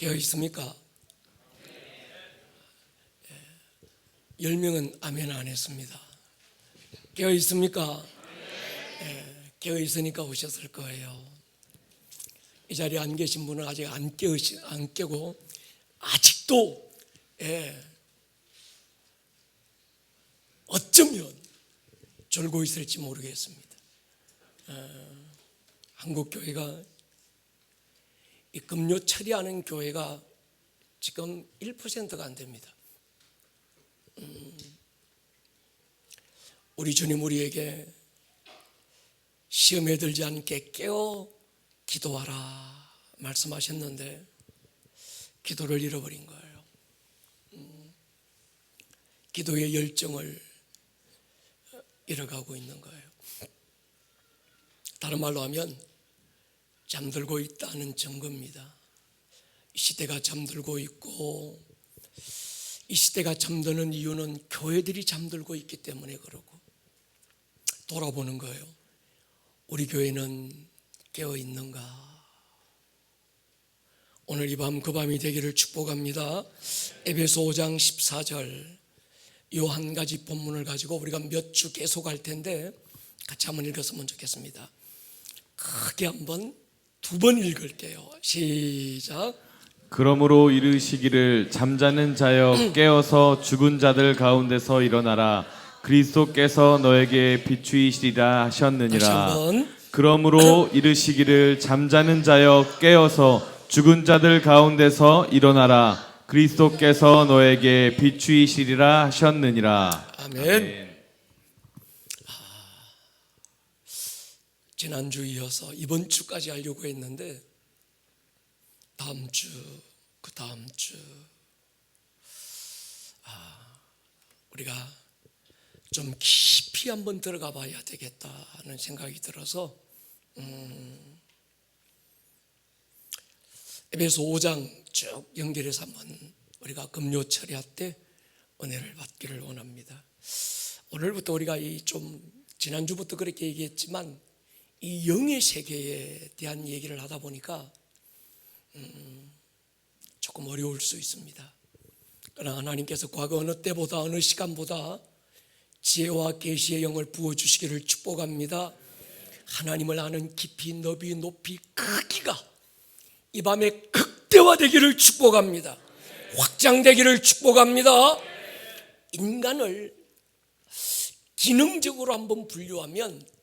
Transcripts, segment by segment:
깨어 있습니까? 10명은 아멘 안 했습니다. 깨어 있습니까? 깨어 있으니까 오셨을 거예요. 이 자리에 안 계신 분은 아직 안 깨고 아직도 어쩌면 졸고 있을지 모르겠습니다. 한국 교회가 이 금요 처리하는 교회가 지금 1%가 안 됩니다. 우리 주님 우리에게 시험에 들지 않게 깨어 기도하라 말씀하셨는데 기도를 잃어버린 거예요. 기도의 열정을 잃어가고 있는 거예요. 다른 말로 하면 잠들고 있다는 증거입니다. 이 시대가 잠들고 있고 이 시대가 잠드는 이유는 교회들이 잠들고 있기 때문에 그러고 돌아보는 거예요. 우리 교회는 깨어 있는가? 오늘 이 밤 그 밤이 되기를 축복합니다. 에베소 5장 14절 이 한 가지 본문을 가지고 우리가 몇 주 계속 할 텐데 같이 한번 읽었으면 좋겠습니다. 크게 한번 두 번 읽을게요. 시작. 그러므로 이르시기를 잠자는 자여 깨어서 죽은 자들 가운데서 일어나라. 그리스도께서 너에게 비추이시리라 다시 하셨느니라. 한번. 그러므로 이르시기를 잠자는 자여 깨어서 죽은 자들 가운데서 일어나라. 그리스도께서 너에게 비추이시리라 하셨느니라. 아멘. 지난주 이어서 이번 주까지 하려고 했는데 다음 주, 그 다음 주 우리가 좀 깊이 한번 들어가 봐야 되겠다는 생각이 들어서 에베소 5장 쭉 연결해서 한번 우리가 금요 철야 때 은혜를 받기를 원합니다. 오늘부터 우리가 좀 지난주부터 그렇게 얘기했지만 이 영의 세계에 대한 얘기를 하다 보니까 조금 어려울 수 있습니다. 그러나 하나님께서 과거 어느 때보다 어느 시간보다 지혜와 계시의 영을 부어주시기를 축복합니다. 하나님을 아는 깊이 너비 높이 크기가 이 밤에 극대화되기를 축복합니다. 확장되기를 축복합니다. 인간을 기능적으로 한번 분류하면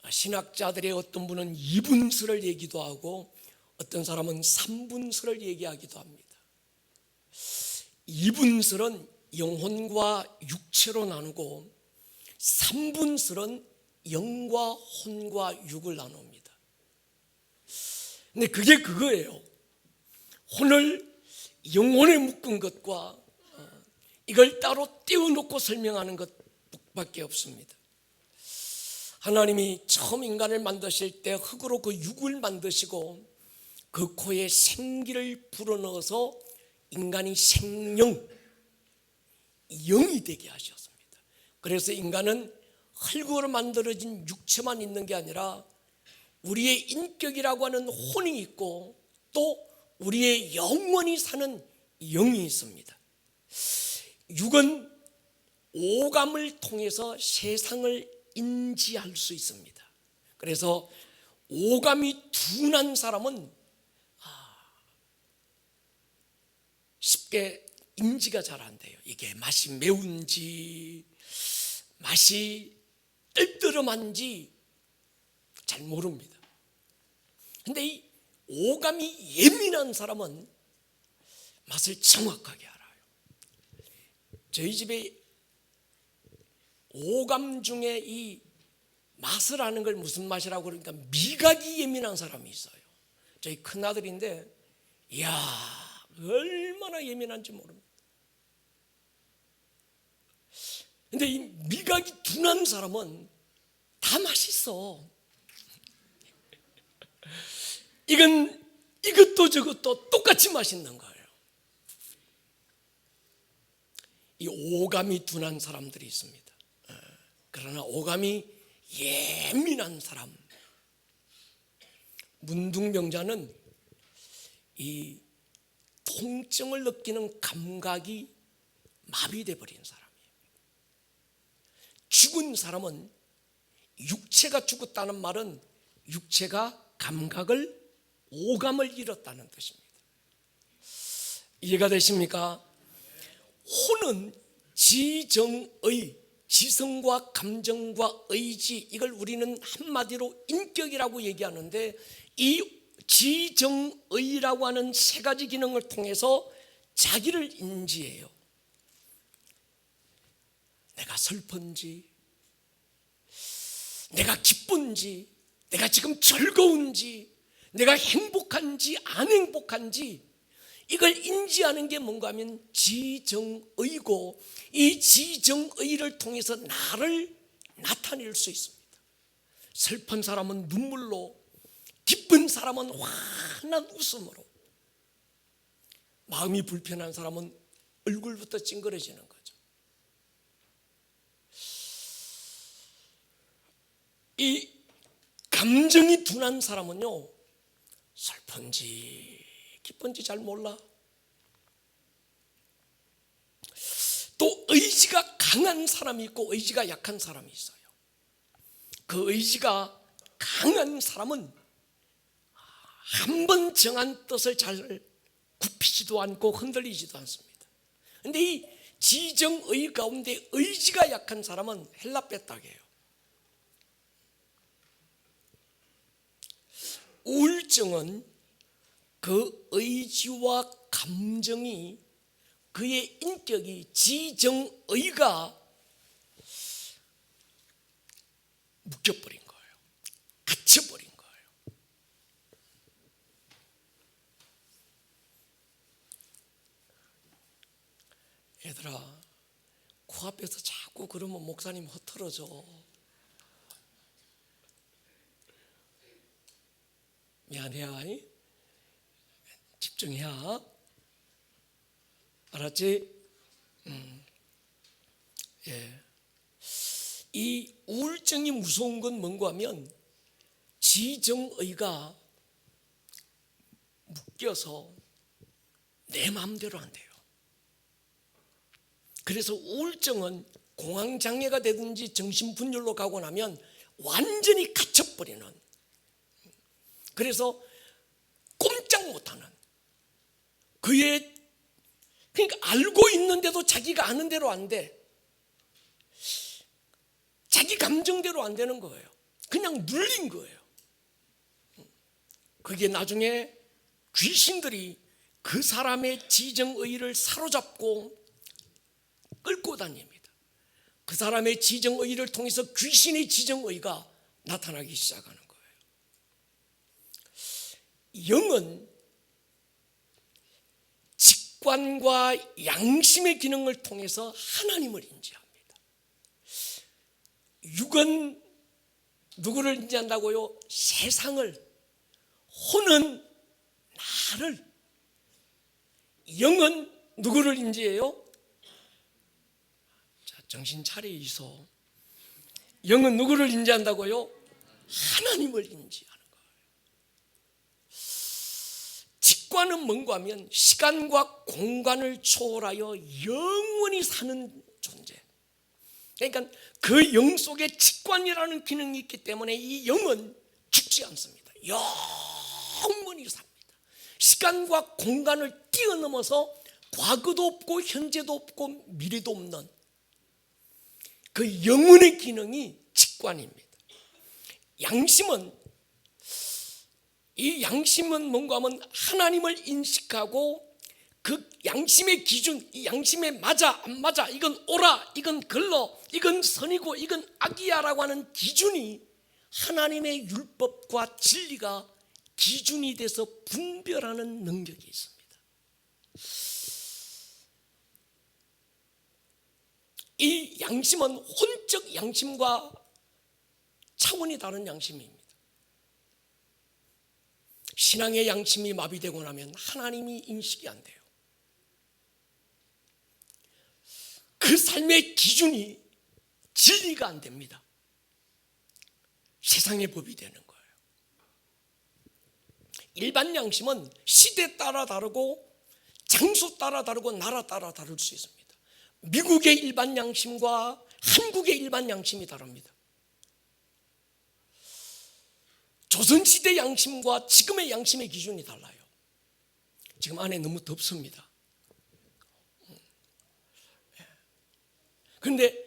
신학자들의 어떤 분은 2분설을 얘기도 하고 어떤 사람은 3분설을 얘기하기도 합니다. 2분설은 영혼과 육체로 나누고 3분설은 영과 혼과 육을 나눕니다. 근데 그게 그거예요. 혼을 영혼에 묶은 것과 이걸 따로 떼어놓고 설명하는 것밖에 없습니다. 하나님이 처음 인간을 만드실 때 흙으로 그 육을 만드시고 그 코에 생기를 불어넣어서 인간이 생령, 영이 되게 하셨습니다. 그래서 인간은 흙으로 만들어진 육체만 있는 게 아니라 우리의 인격이라고 하는 혼이 있고 또 우리의 영원히 사는 영이 있습니다. 육은 오감을 통해서 세상을 인지할 수 있습니다. 그래서 오감이 둔한 사람은 쉽게 인지가 잘 안 돼요. 이게 맛이 매운지 맛이 뜰뜨름한지 잘 모릅니다. 근데 이 오감이 예민한 사람은 맛을 정확하게 알아요. 저희 집에 오감 중에 이 맛을 아는 걸 무슨 맛이라고 그러니까 미각이 예민한 사람이 있어요. 저희 큰아들인데 이야 얼마나 예민한지 모릅니다. 근데 이 미각이 둔한 사람은 다 맛있어. 이것도 저것도 똑같이 맛있는 거예요. 이 오감이 둔한 사람들이 있습니다. 그러나 오감이 예민한 사람, 문둥병자는 이 통증을 느끼는 감각이 마비돼 버린 사람이에요. 죽은 사람은, 육체가 죽었다는 말은 육체가 감각을, 오감을 잃었다는 뜻입니다. 이해가 되십니까? 혼은 지정의, 지성과 감정과 의지, 이걸 우리는 한마디로 인격이라고 얘기하는데, 이 지정의라고 하는 세 가지 기능을 통해서 자기를 인지해요. 내가 슬픈지, 내가 기쁜지, 내가 지금 즐거운지, 내가 행복한지 안 행복한지, 이걸 인지하는 게 뭔가 하면 지정의고, 이 지정의를 통해서 나를 나타낼 수 있습니다. 슬픈 사람은 눈물로, 기쁜 사람은 환한 웃음으로, 마음이 불편한 사람은 얼굴부터 찡그러지는 거죠. 이 감정이 둔한 사람은요, 슬픈지 기쁜지 잘 몰라. 또 의지가 강한 사람이 있고 의지가 약한 사람이 있어요. 그 의지가 강한 사람은 한 번 정한 뜻을 잘 굽히지도 않고 흔들리지도 않습니다. 그런데 이 지정의 가운데 의지가 약한 사람은 헬라 빼딱이에요. 우울증은 그 의지와 감정이, 그의 인격이, 지정의가 묶여버린 거예요. 갇혀버린 거예요. 얘들아, 코앞에서 자꾸 그러면 목사님 흐트러져. 미안해. 집중해야. 알았지? 예. 이 우울증이 무서운 건 뭔가 하면 지정의가 묶여서 내 마음대로 안 돼요. 그래서 우울증은 공황장애가 되든지 정신분열로 가고 나면 완전히 갇혀버리는, 그래서 꼼짝 못하는, 그의, 그러니까 알고 있는데도 자기가 아는 대로 안 돼. 자기 감정대로 안 되는 거예요. 그냥 눌린 거예요. 그게 나중에 귀신들이 그 사람의 지정의를 사로잡고 끌고 다닙니다. 그 사람의 지정의를 통해서 귀신의 지정의가 나타나기 시작하는 거예요. 영은 직관과 양심의 기능을 통해서 하나님을 인지합니다. 육은 누구를 인지한다고요? 세상을. 혼은 나를. 영은 누구를 인지해요? 자, 정신 차리소. 영은 누구를 인지한다고요? 하나님을 인지하는 거예요. 직관은 뭔가 하면 시간과 공간을 초월하여 영원히 사는 존재. 그러니까 그 영 속에 직관이라는 기능이 있기 때문에 이 영은 죽지 않습니다. 영원히 삽니다. 시간과 공간을 뛰어넘어서 과거도 없고 현재도 없고 미래도 없는 그 영혼의 기능이 직관입니다. 양심은, 이 양심은 뭔가 하면 하나님을 인식하고 그 양심의 기준, 이 양심에 맞아 안 맞아, 이건 옳아, 이건 걸러, 이건 선이고 이건 악이야라고 하는 기준이, 하나님의 율법과 진리가 기준이 돼서 분별하는 능력이 있습니다. 이 양심은 혼적 양심과 차원이 다른 양심입니다. 신앙의 양심이 마비되고 나면 하나님이 인식이 안 돼요. 그 삶의 기준이 진리가 안 됩니다. 세상의 법이 되는 거예요. 일반 양심은 시대에 따라 다르고 장소 따라 다르고 나라 따라 다를 수 있습니다. 미국의 일반 양심과 한국의 일반 양심이 다릅니다. 조선시대 양심과 지금의 양심의 기준이 달라요. 지금 안에 너무 덥습니다. 그런데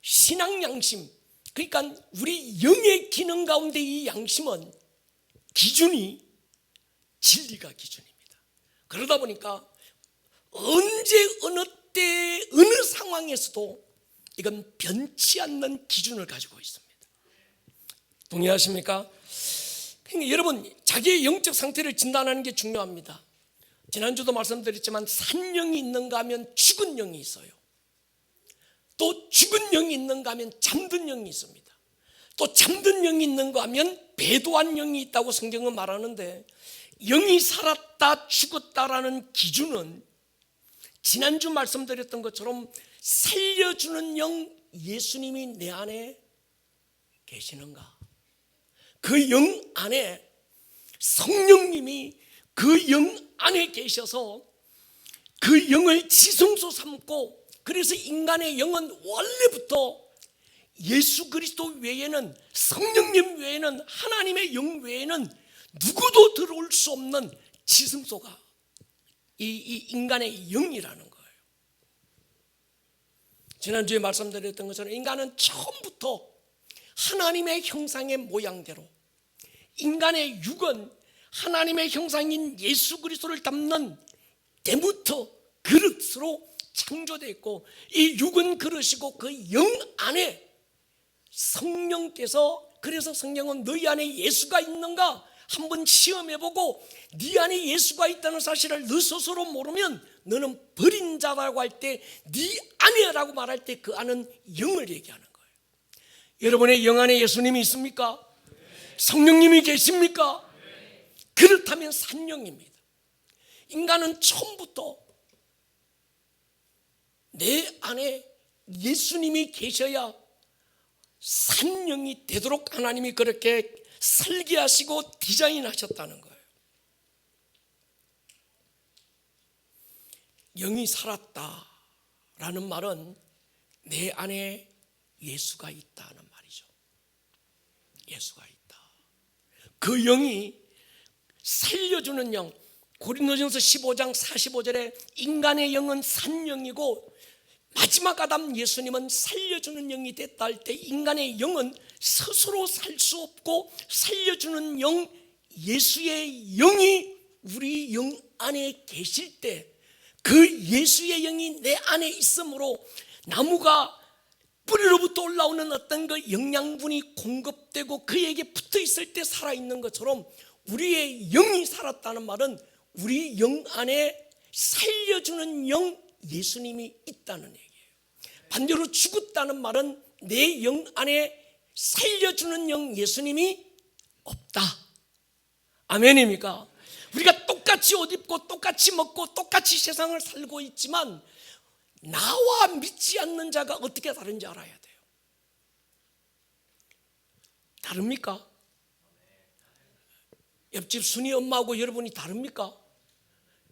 신앙 양심, 그러니까 우리 영의 기능 가운데 이 양심은 기준이 진리가 기준입니다. 그러다 보니까 언제 어느 때 어느 상황에서도 이건 변치 않는 기준을 가지고 있습니다. 동의하십니까? 그러니까 여러분, 자기의 영적 상태를 진단하는 게 중요합니다. 지난주도 말씀드렸지만 산 영이 있는가 하면 죽은 영이 있어요. 또 죽은 영이 있는가 하면 잠든 영이 있습니다. 또 잠든 영이 있는가 하면 배도한 영이 있다고 성경은 말하는데, 영이 살았다 죽었다라는 기준은 지난주 말씀드렸던 것처럼 살려주는 영 예수님이 내 안에 계시는가, 그 영 안에 성령님이 그 영 안에 계셔서 그 영을 지성소 삼고, 그래서 인간의 영은 원래부터 예수 그리스도 외에는, 성령님 외에는, 하나님의 영 외에는 누구도 들어올 수 없는 지성소가 이 인간의 영이라는 거예요. 지난주에 말씀드렸던 것처럼 인간은 처음부터 하나님의 형상의 모양대로, 인간의 육은 하나님의 형상인 예수 그리스도를 담는 대무터 그릇으로 창조되어 있고, 이 육은 그릇이고 그 영 안에 성령께서, 그래서 성령은 너희 안에 예수가 있는가 한번 시험해보고, 네 안에 예수가 있다는 사실을 너 스스로 모르면 너는 버린 자라고 할 때, 네 안에라고 말할 때 그 안은 영을 얘기하는 거예요. 여러분의 영 안에 예수님이 있습니까? 성령님이 계십니까? 그렇다면 산영입니다. 인간은 처음부터 내 안에 예수님이 계셔야 산영이 되도록 하나님이 그렇게 설계하시고 디자인하셨다는 거예요. 영이 살았다라는 말은 내 안에 예수가 있다는 말이죠. 예수가 있다. 그 영이 살려주는 영, 고린도전서 15장 45절에 인간의 영은 산영이고 마지막 아담 예수님은 살려주는 영이 됐다 할 때, 인간의 영은 스스로 살 수 없고 살려주는 영, 예수의 영이 우리 영 안에 계실 때, 그 예수의 영이 내 안에 있으므로 나무가 뿌리로부터 올라오는 어떤 그 영양분이 공급되고 그에게 붙어 있을 때 살아있는 것처럼, 우리의 영이 살았다는 말은 우리 영 안에 살려주는 영 예수님이 있다는 얘기예요. 반대로 죽었다는 말은 내 영 안에 살려주는 영 예수님이 없다. 아멘입니까? 우리가 똑같이 옷 입고 똑같이 먹고 똑같이 세상을 살고 있지만 나와 믿지 않는 자가 어떻게 다른지 알아야 돼요. 다릅니까? 옆집 순이 엄마하고 여러분이 다릅니까?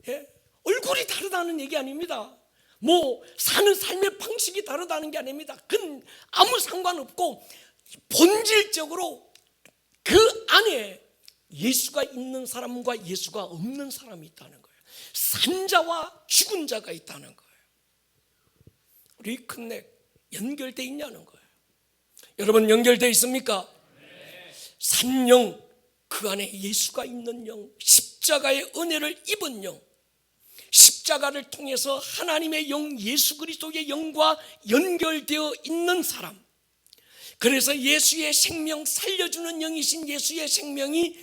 예? 얼굴이 다르다는 얘기 아닙니다. 뭐 사는 삶의 방식이 다르다는 게 아닙니다. 그건 아무 상관없고 본질적으로 그 안에 예수가 있는 사람과 예수가 없는 사람이 있다는 거예요. 산 자와 죽은 자가 있다는 거예요. 우리 큰넥 연결되어 있냐는 거예요. 여러분 연결되어 있습니까? 산영, 그 안에 예수가 있는 영, 십자가의 은혜를 입은 영, 십자가를 통해서 하나님의 영, 예수 그리스도의 영과 연결되어 있는 사람, 그래서 예수의 생명, 살려주는 영이신 예수의 생명이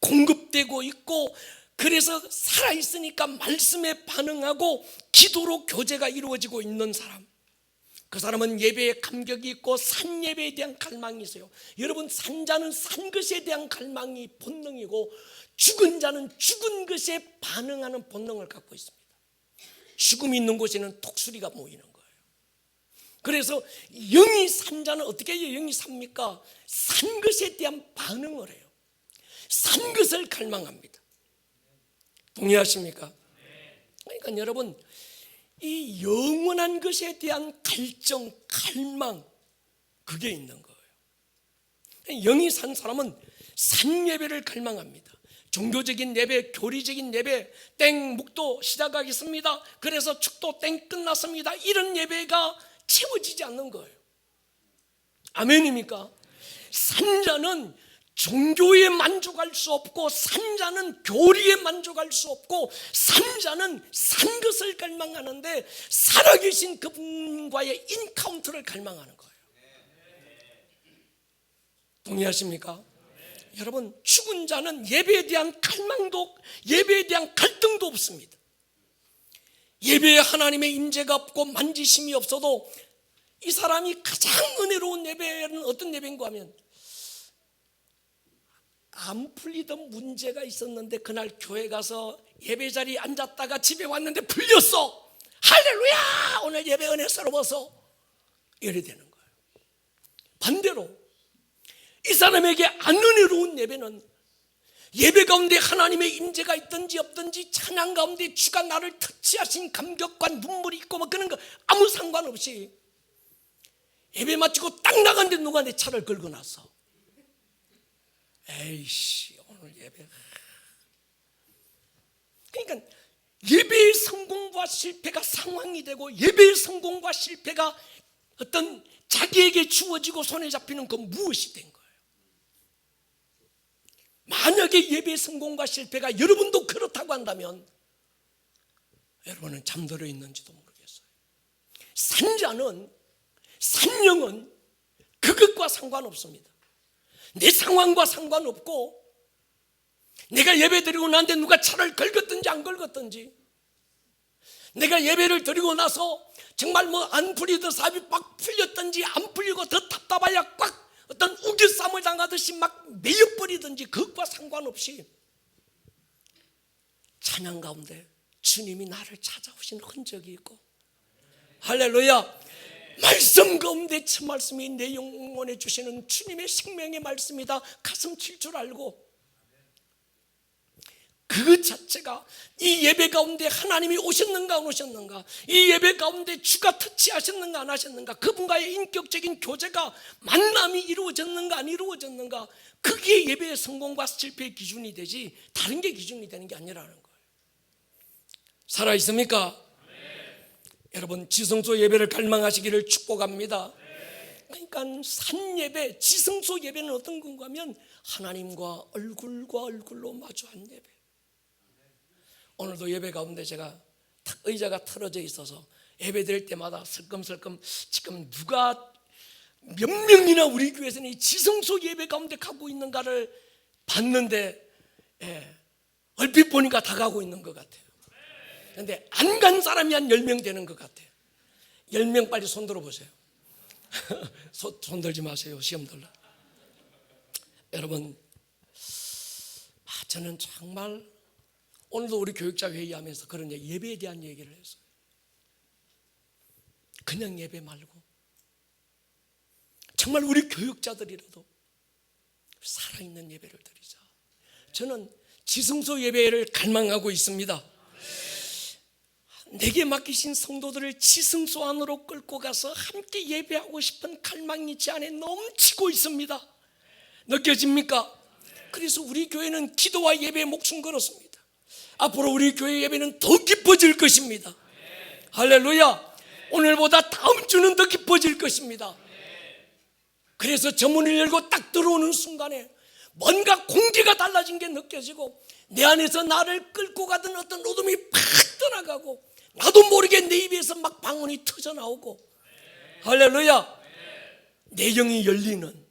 공급되고 있고, 그래서 살아있으니까 말씀에 반응하고 기도로 교제가 이루어지고 있는 사람, 그 사람은 예배에 감격이 있고 산 예배에 대한 갈망이 있어요. 여러분, 산자는 산 것에 대한 갈망이 본능이고, 죽은 자는 죽은 것에 반응하는 본능을 갖고 있습니다. 죽음이 있는 곳에는 독수리가 모이는 거예요. 그래서 영이 산 자는 어떻게 해요? 영이 삽니까? 산 것에 대한 반응을 해요. 산 것을 갈망합니다. 동의하십니까? 그러니까 여러분, 이 영원한 것에 대한 갈증, 갈망, 그게 있는 거예요. 영이 산 사람은 산 예배를 갈망합니다. 종교적인 예배, 교리적인 예배, 땡 묵도 시작하겠습니다, 그래서 축도 땡 끝났습니다, 이런 예배가 채워지지 않는 거예요. 아멘입니까? 산자는 종교에 만족할 수 없고, 산자는 교리에 만족할 수 없고, 산자는 산 것을 갈망하는데 살아계신 그분과의 인카운트를 갈망하는 거예요. 동의하십니까? 여러분, 죽은 자는 예배에 대한 갈망도, 예배에 대한 갈등도 없습니다. 예배에 하나님의 임재가 없고 만지심이 없어도 이 사람이 가장 은혜로운 예배는 어떤 예배인가 하면, 안 풀리던 문제가 있었는데 그날 교회 가서 예배 자리에 앉았다가 집에 왔는데 풀렸어. 할렐루야, 오늘 예배 은혜스러워서. 이래 되는 거예요. 반대로 이 사람에게 안 은혜로운 예배는 예배 가운데 하나님의 임재가 있든지 없든지, 찬양 가운데 주가 나를 터치하신 감격과 눈물이 있고 뭐 그런 거 아무 상관없이 예배 마치고 딱 나갔는데 누가 내 차를 긁어 놨어. 에이씨, 오늘 예배. 그러니까 예배의 성공과 실패가 상황이 되고, 예배의 성공과 실패가 어떤 자기에게 주어지고 손에 잡히는 그 무엇이 된 거예요. 만약에 예배의 성공과 실패가 여러분도 그렇다고 한다면 여러분은 잠들어 있는지도 모르겠어요. 산자는, 산영은 그것과 상관없습니다. 내 상황과 상관없고, 내가 예배 드리고 나한테 누가 차를 긁었든지 안 긁었든지, 내가 예배를 드리고 나서 정말 뭐 안 풀리던 사업이 막 풀렸든지 안 풀리고 더 답답하야 꽉 어떤 우겨쌈을 당하듯이 막 메어버리든지, 그것과 상관없이 찬양 가운데 주님이 나를 찾아오신 흔적이 있고, 할렐루야, 말씀 가운데 참 말씀이 내 영혼에 주시는 주님의 생명의 말씀이다 가슴 칠 줄 알고, 그 자체가 이 예배 가운데 하나님이 오셨는가 안 오셨는가, 이 예배 가운데 주가 터치하셨는가 안 하셨는가, 그분과의 인격적인 교제가, 만남이 이루어졌는가 안 이루어졌는가, 그게 예배의 성공과 실패의 기준이 되지 다른 게 기준이 되는 게 아니라는 거예요. 살아있습니까? 여러분, 지성소 예배를 갈망하시기를 축복합니다. 그러니까 산 예배, 지성소 예배는 어떤 건가 하면 하나님과 얼굴과 얼굴로 마주한 예배. 오늘도 예배 가운데 제가 의자가 틀어져 있어서 예배 드릴 때마다 슬금슬금 지금 누가 몇 명이나 우리 교회에서는 이 지성소 예배 가운데 가고 있는가를 봤는데, 얼핏 보니까 다 가고 있는 것 같아요. 그런데 안 간 사람이 한 10명 되는 것 같아요. 10명 빨리 손 들어보세요. 손 들지 마세요. 시험 들라. 여러분, 저는 정말 오늘도 우리 교육자 회의하면서 그런 예배에 대한 얘기를 했어요. 그냥 예배 말고 정말 우리 교육자들이라도 살아있는 예배를 드리자. 저는 지성소 예배를 갈망하고 있습니다. 내게 맡기신 성도들을 지성소 안으로 끌고 가서 함께 예배하고 싶은 갈망이 제 안에 넘치고 있습니다. 느껴집니까? 그래서 우리 교회는 기도와 예배에 목숨 걸었습니다. 앞으로 우리 교회 예배는 더 깊어질 것입니다. 할렐루야. 오늘보다 다음 주는 더 깊어질 것입니다. 그래서 저 문을 열고 딱 들어오는 순간에 뭔가 공기가 달라진 게 느껴지고, 내 안에서 나를 끌고 가던 어떤 어둠이 팍 떠나가고, 나도 모르게 내 입에서 막 방언이 터져나오고, 할렐루야, 내 영이 열리는,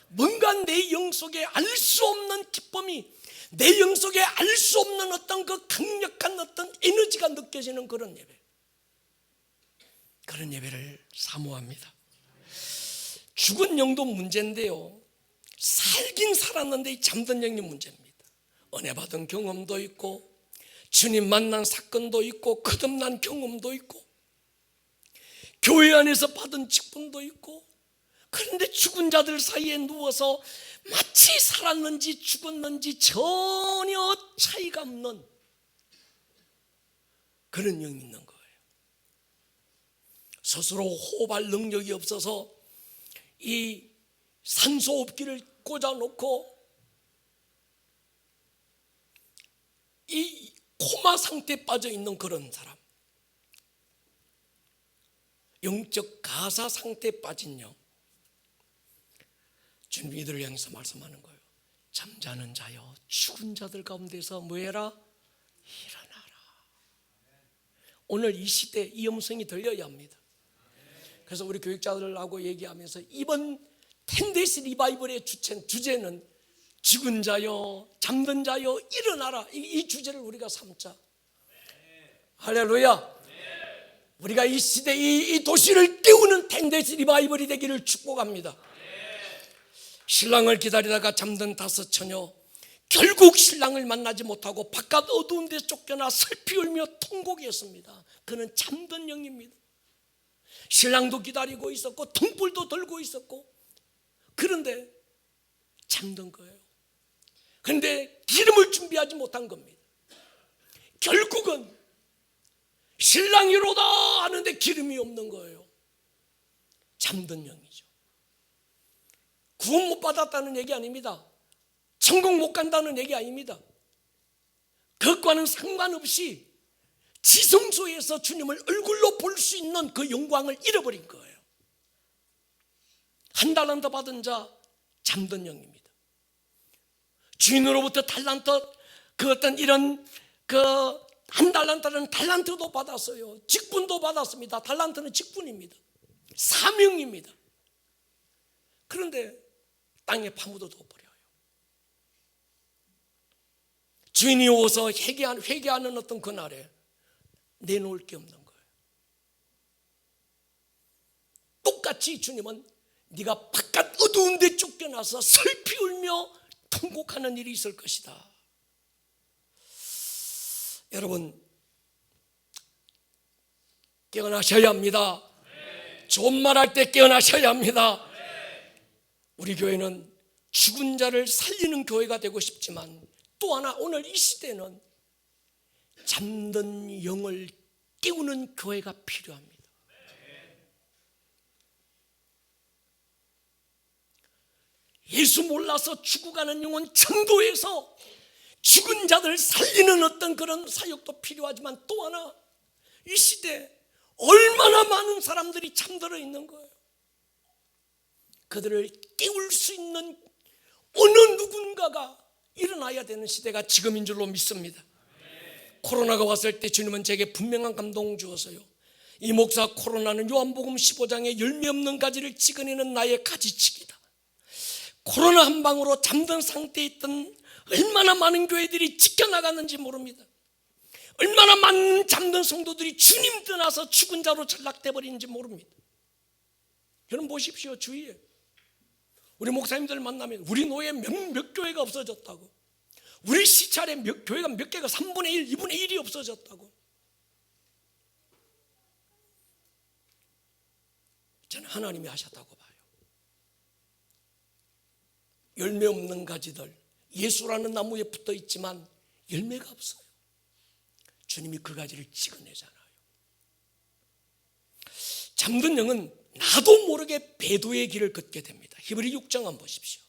뭔가 내 영 속에 알 수 없는 기쁨이, 내 영 속에 알 수 없는 어떤 그 강력한 어떤 에너지가 느껴지는 그런 예배, 그런 예배를 사모합니다. 죽은 영도 문제인데요, 살긴 살았는데 이 잠든 영이 문제입니다. 은혜 받은 경험도 있고, 주님 만난 사건도 있고, 거듭난 경험도 있고, 교회 안에서 받은 직분도 있고, 그런데 죽은 자들 사이에 누워서 마치 살았는지 죽었는지 전혀 차이가 없는 그런 영이 있는 거예요. 스스로 호흡할 능력이 없어서 이 산소호흡기를 꽂아놓고 이 코마 상태에 빠져 있는 그런 사람, 영적 가사 상태에 빠진 영, 주님이 이들을 향해서 말씀하는 거예요. 잠자는 자여, 죽은 자들 가운데서 뭐해라? 일어나라. 오늘 이 시대 이 음성이 들려야 합니다. 그래서 우리 교육자들하고 얘기하면서 이번 10days 리바이벌의 주제는 죽은 자여, 잠든 자여, 일어나라. 이 주제를 우리가 삼자. 할렐루야. 우리가 이 시대, 이 도시를 깨우는 10days 리바이벌이 되기를 축복합니다. 신랑을 기다리다가 잠든 5 처녀, 결국 신랑을 만나지 못하고 바깥 어두운 데 쫓겨나 슬피 울며 통곡했습니다. 그는 잠든 영입니다. 신랑도 기다리고 있었고 등불도 들고 있었고, 그런데 잠든 거예요. 그런데 기름을 준비하지 못한 겁니다. 결국은 신랑이로다 하는데 기름이 없는 거예요. 잠든 영이죠. 구원 못 받았다는 얘기 아닙니다. 천국 못 간다는 얘기 아닙니다. 그것과는 상관없이 지성소에서 주님을 얼굴로 볼 수 있는 그 영광을 잃어버린 거예요. 1 달란트 받은 자, 잠든 영입니다. 주인으로부터 달란트, 그 어떤 이런 그 1 달란트는 달란트도 받았어요. 직분도 받았습니다. 달란트는 직분입니다. 사명입니다. 그런데 땅에 파묻어둬 버려요. 주인이 오서 회개하는 어떤 그날에 내놓을 게 없는 거예요. 똑같이 주님은 네가 바깥 어두운 데 쫓겨나서 슬피 울며 통곡하는 일이 있을 것이다. 여러분, 깨어나셔야 합니다. 좋은 말 할 때 깨어나셔야 합니다. 우리 교회는 죽은 자를 살리는 교회가 되고 싶지만, 또 하나 오늘 이 시대는 잠든 영을 깨우는 교회가 필요합니다. 예수 몰라서 죽어가는 영혼 전도해서 죽은 자들 살리는 어떤 그런 사역도 필요하지만, 또 하나 이 시대에 얼마나 많은 사람들이 잠들어 있는 거예요. 그들을 깨울 수 있는 어느 누군가가 일어나야 되는 시대가 지금인 줄로 믿습니다. 코로나가 왔을 때 주님은 제게 분명한 감동을 주었어요. 이 목사, 코로나는 요한복음 15장에 열매 없는 가지를 찍어내는 나의 가지치기다. 코로나 한 방으로 잠든 상태에 있던 얼마나 많은 교회들이 지켜나갔는지 모릅니다. 얼마나 많은 잠든 성도들이 주님 떠나서 죽은 자로 전락돼 버리는지 모릅니다. 여러분 보십시오. 주위에 우리 목사님들 만나면 우리 노예 몇 교회가 없어졌다고, 우리 시찰에 교회가 몇 개가 3분의 1, 2분의 1이 없어졌다고. 저는 하나님이 하셨다고 봐요. 열매 없는 가지들, 예수라는 나무에 붙어 있지만 열매가 없어요. 주님이 그 가지를 찍어내잖아요. 잠든 영은 나도 모르게 배도의 길을 걷게 됩니다. 히브리 6장 한번 보십시오.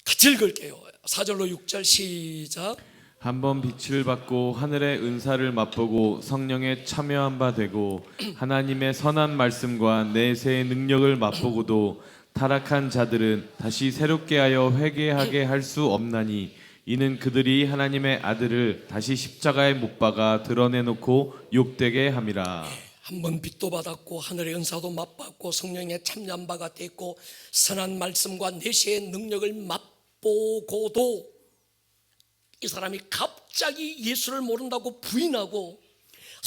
같이 읽을게요. 4절로 6절 시작. 한번 빛을 받고 하늘의 은사를 맛보고 성령에 참여한 바 되고 하나님의 선한 말씀과 내세의 능력을 맛보고도 타락한 자들은 다시 새롭게 하여 회개하게 할 수 없나니, 이는 그들이 하나님의 아들을 다시 십자가에 못 박아 드러내놓고 욕되게 함이라. 한번 빛도 받았고 하늘의 은사도 맛봤고 성령에 참여한 바가 됐고 선한 말씀과 내세의 능력을 맛보고도 이 사람이 갑자기 예수를 모른다고 부인하고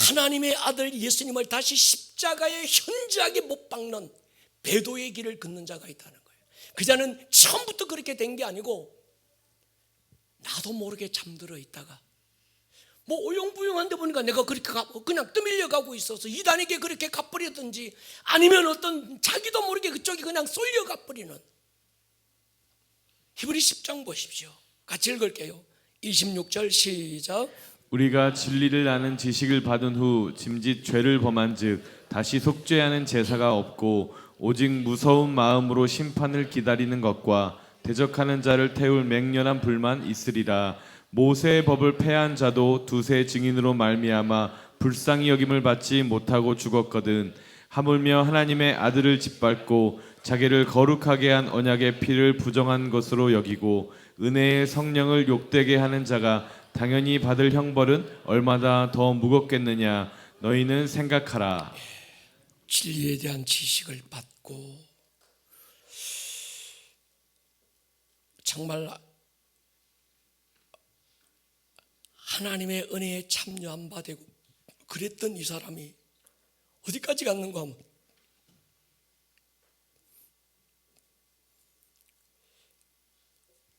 하나님의 아들 예수님을 다시 십자가에 현저하게 못 박는 배도의 길을 걷는 자가 있다는 거예요. 그 자는 처음부터 그렇게 된 게 아니고 나도 모르게 잠들어 있다가 뭐 오용부용한데 보니까 내가 그렇게 그냥 떠밀려 가고 있어서 이단에게 그렇게 갚으려든지, 아니면 어떤 자기도 모르게 그쪽이 그냥 쏠려 가버리는. 히브리 10장 보십시오. 같이 읽을게요. 26절 시작. 우리가 진리를 아는 지식을 받은 후 짐짓 죄를 범한즉 다시 속죄하는 제사가 없고 오직 무서운 마음으로 심판을 기다리는 것과 대적하는 자를 태울 맹렬한 불만 있으리라. 모세의 법을 폐한 자도 두세 증인으로 말미암아 불쌍히 여김을 받지 못하고 죽었거든. 하물며 하나님의 아들을 짓밟고 자기를 거룩하게 한 언약의 피를 부정한 것으로 여기고 은혜의 성령을 욕되게 하는 자가 당연히 받을 형벌은 얼마나 더 무겁겠느냐. 너희는 생각하라. 진리에 대한 지식을 받고 정말 하나님의 은혜에 참여 안 받고 그랬던 이 사람이 어디까지 갔는가 하면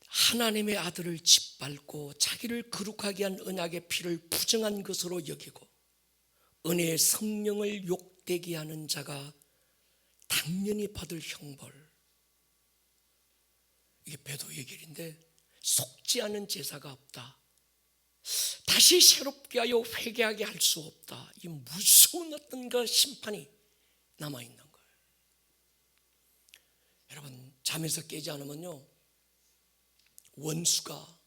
하나님의 아들을 짓밟고 자기를 거룩하게 한 언약의 피를 부정한 것으로 여기고 은혜의 성령을 욕되게 하는 자가 당연히 받을 형벌. 이게 배도의 길인데 속지 않은 제사가 없다. 다시 새롭게 하여 회개하게 할 수 없다. 이 무서운 어떤 그 심판이 남아있는 거예요. 여러분 잠에서 깨지 않으면요 원수가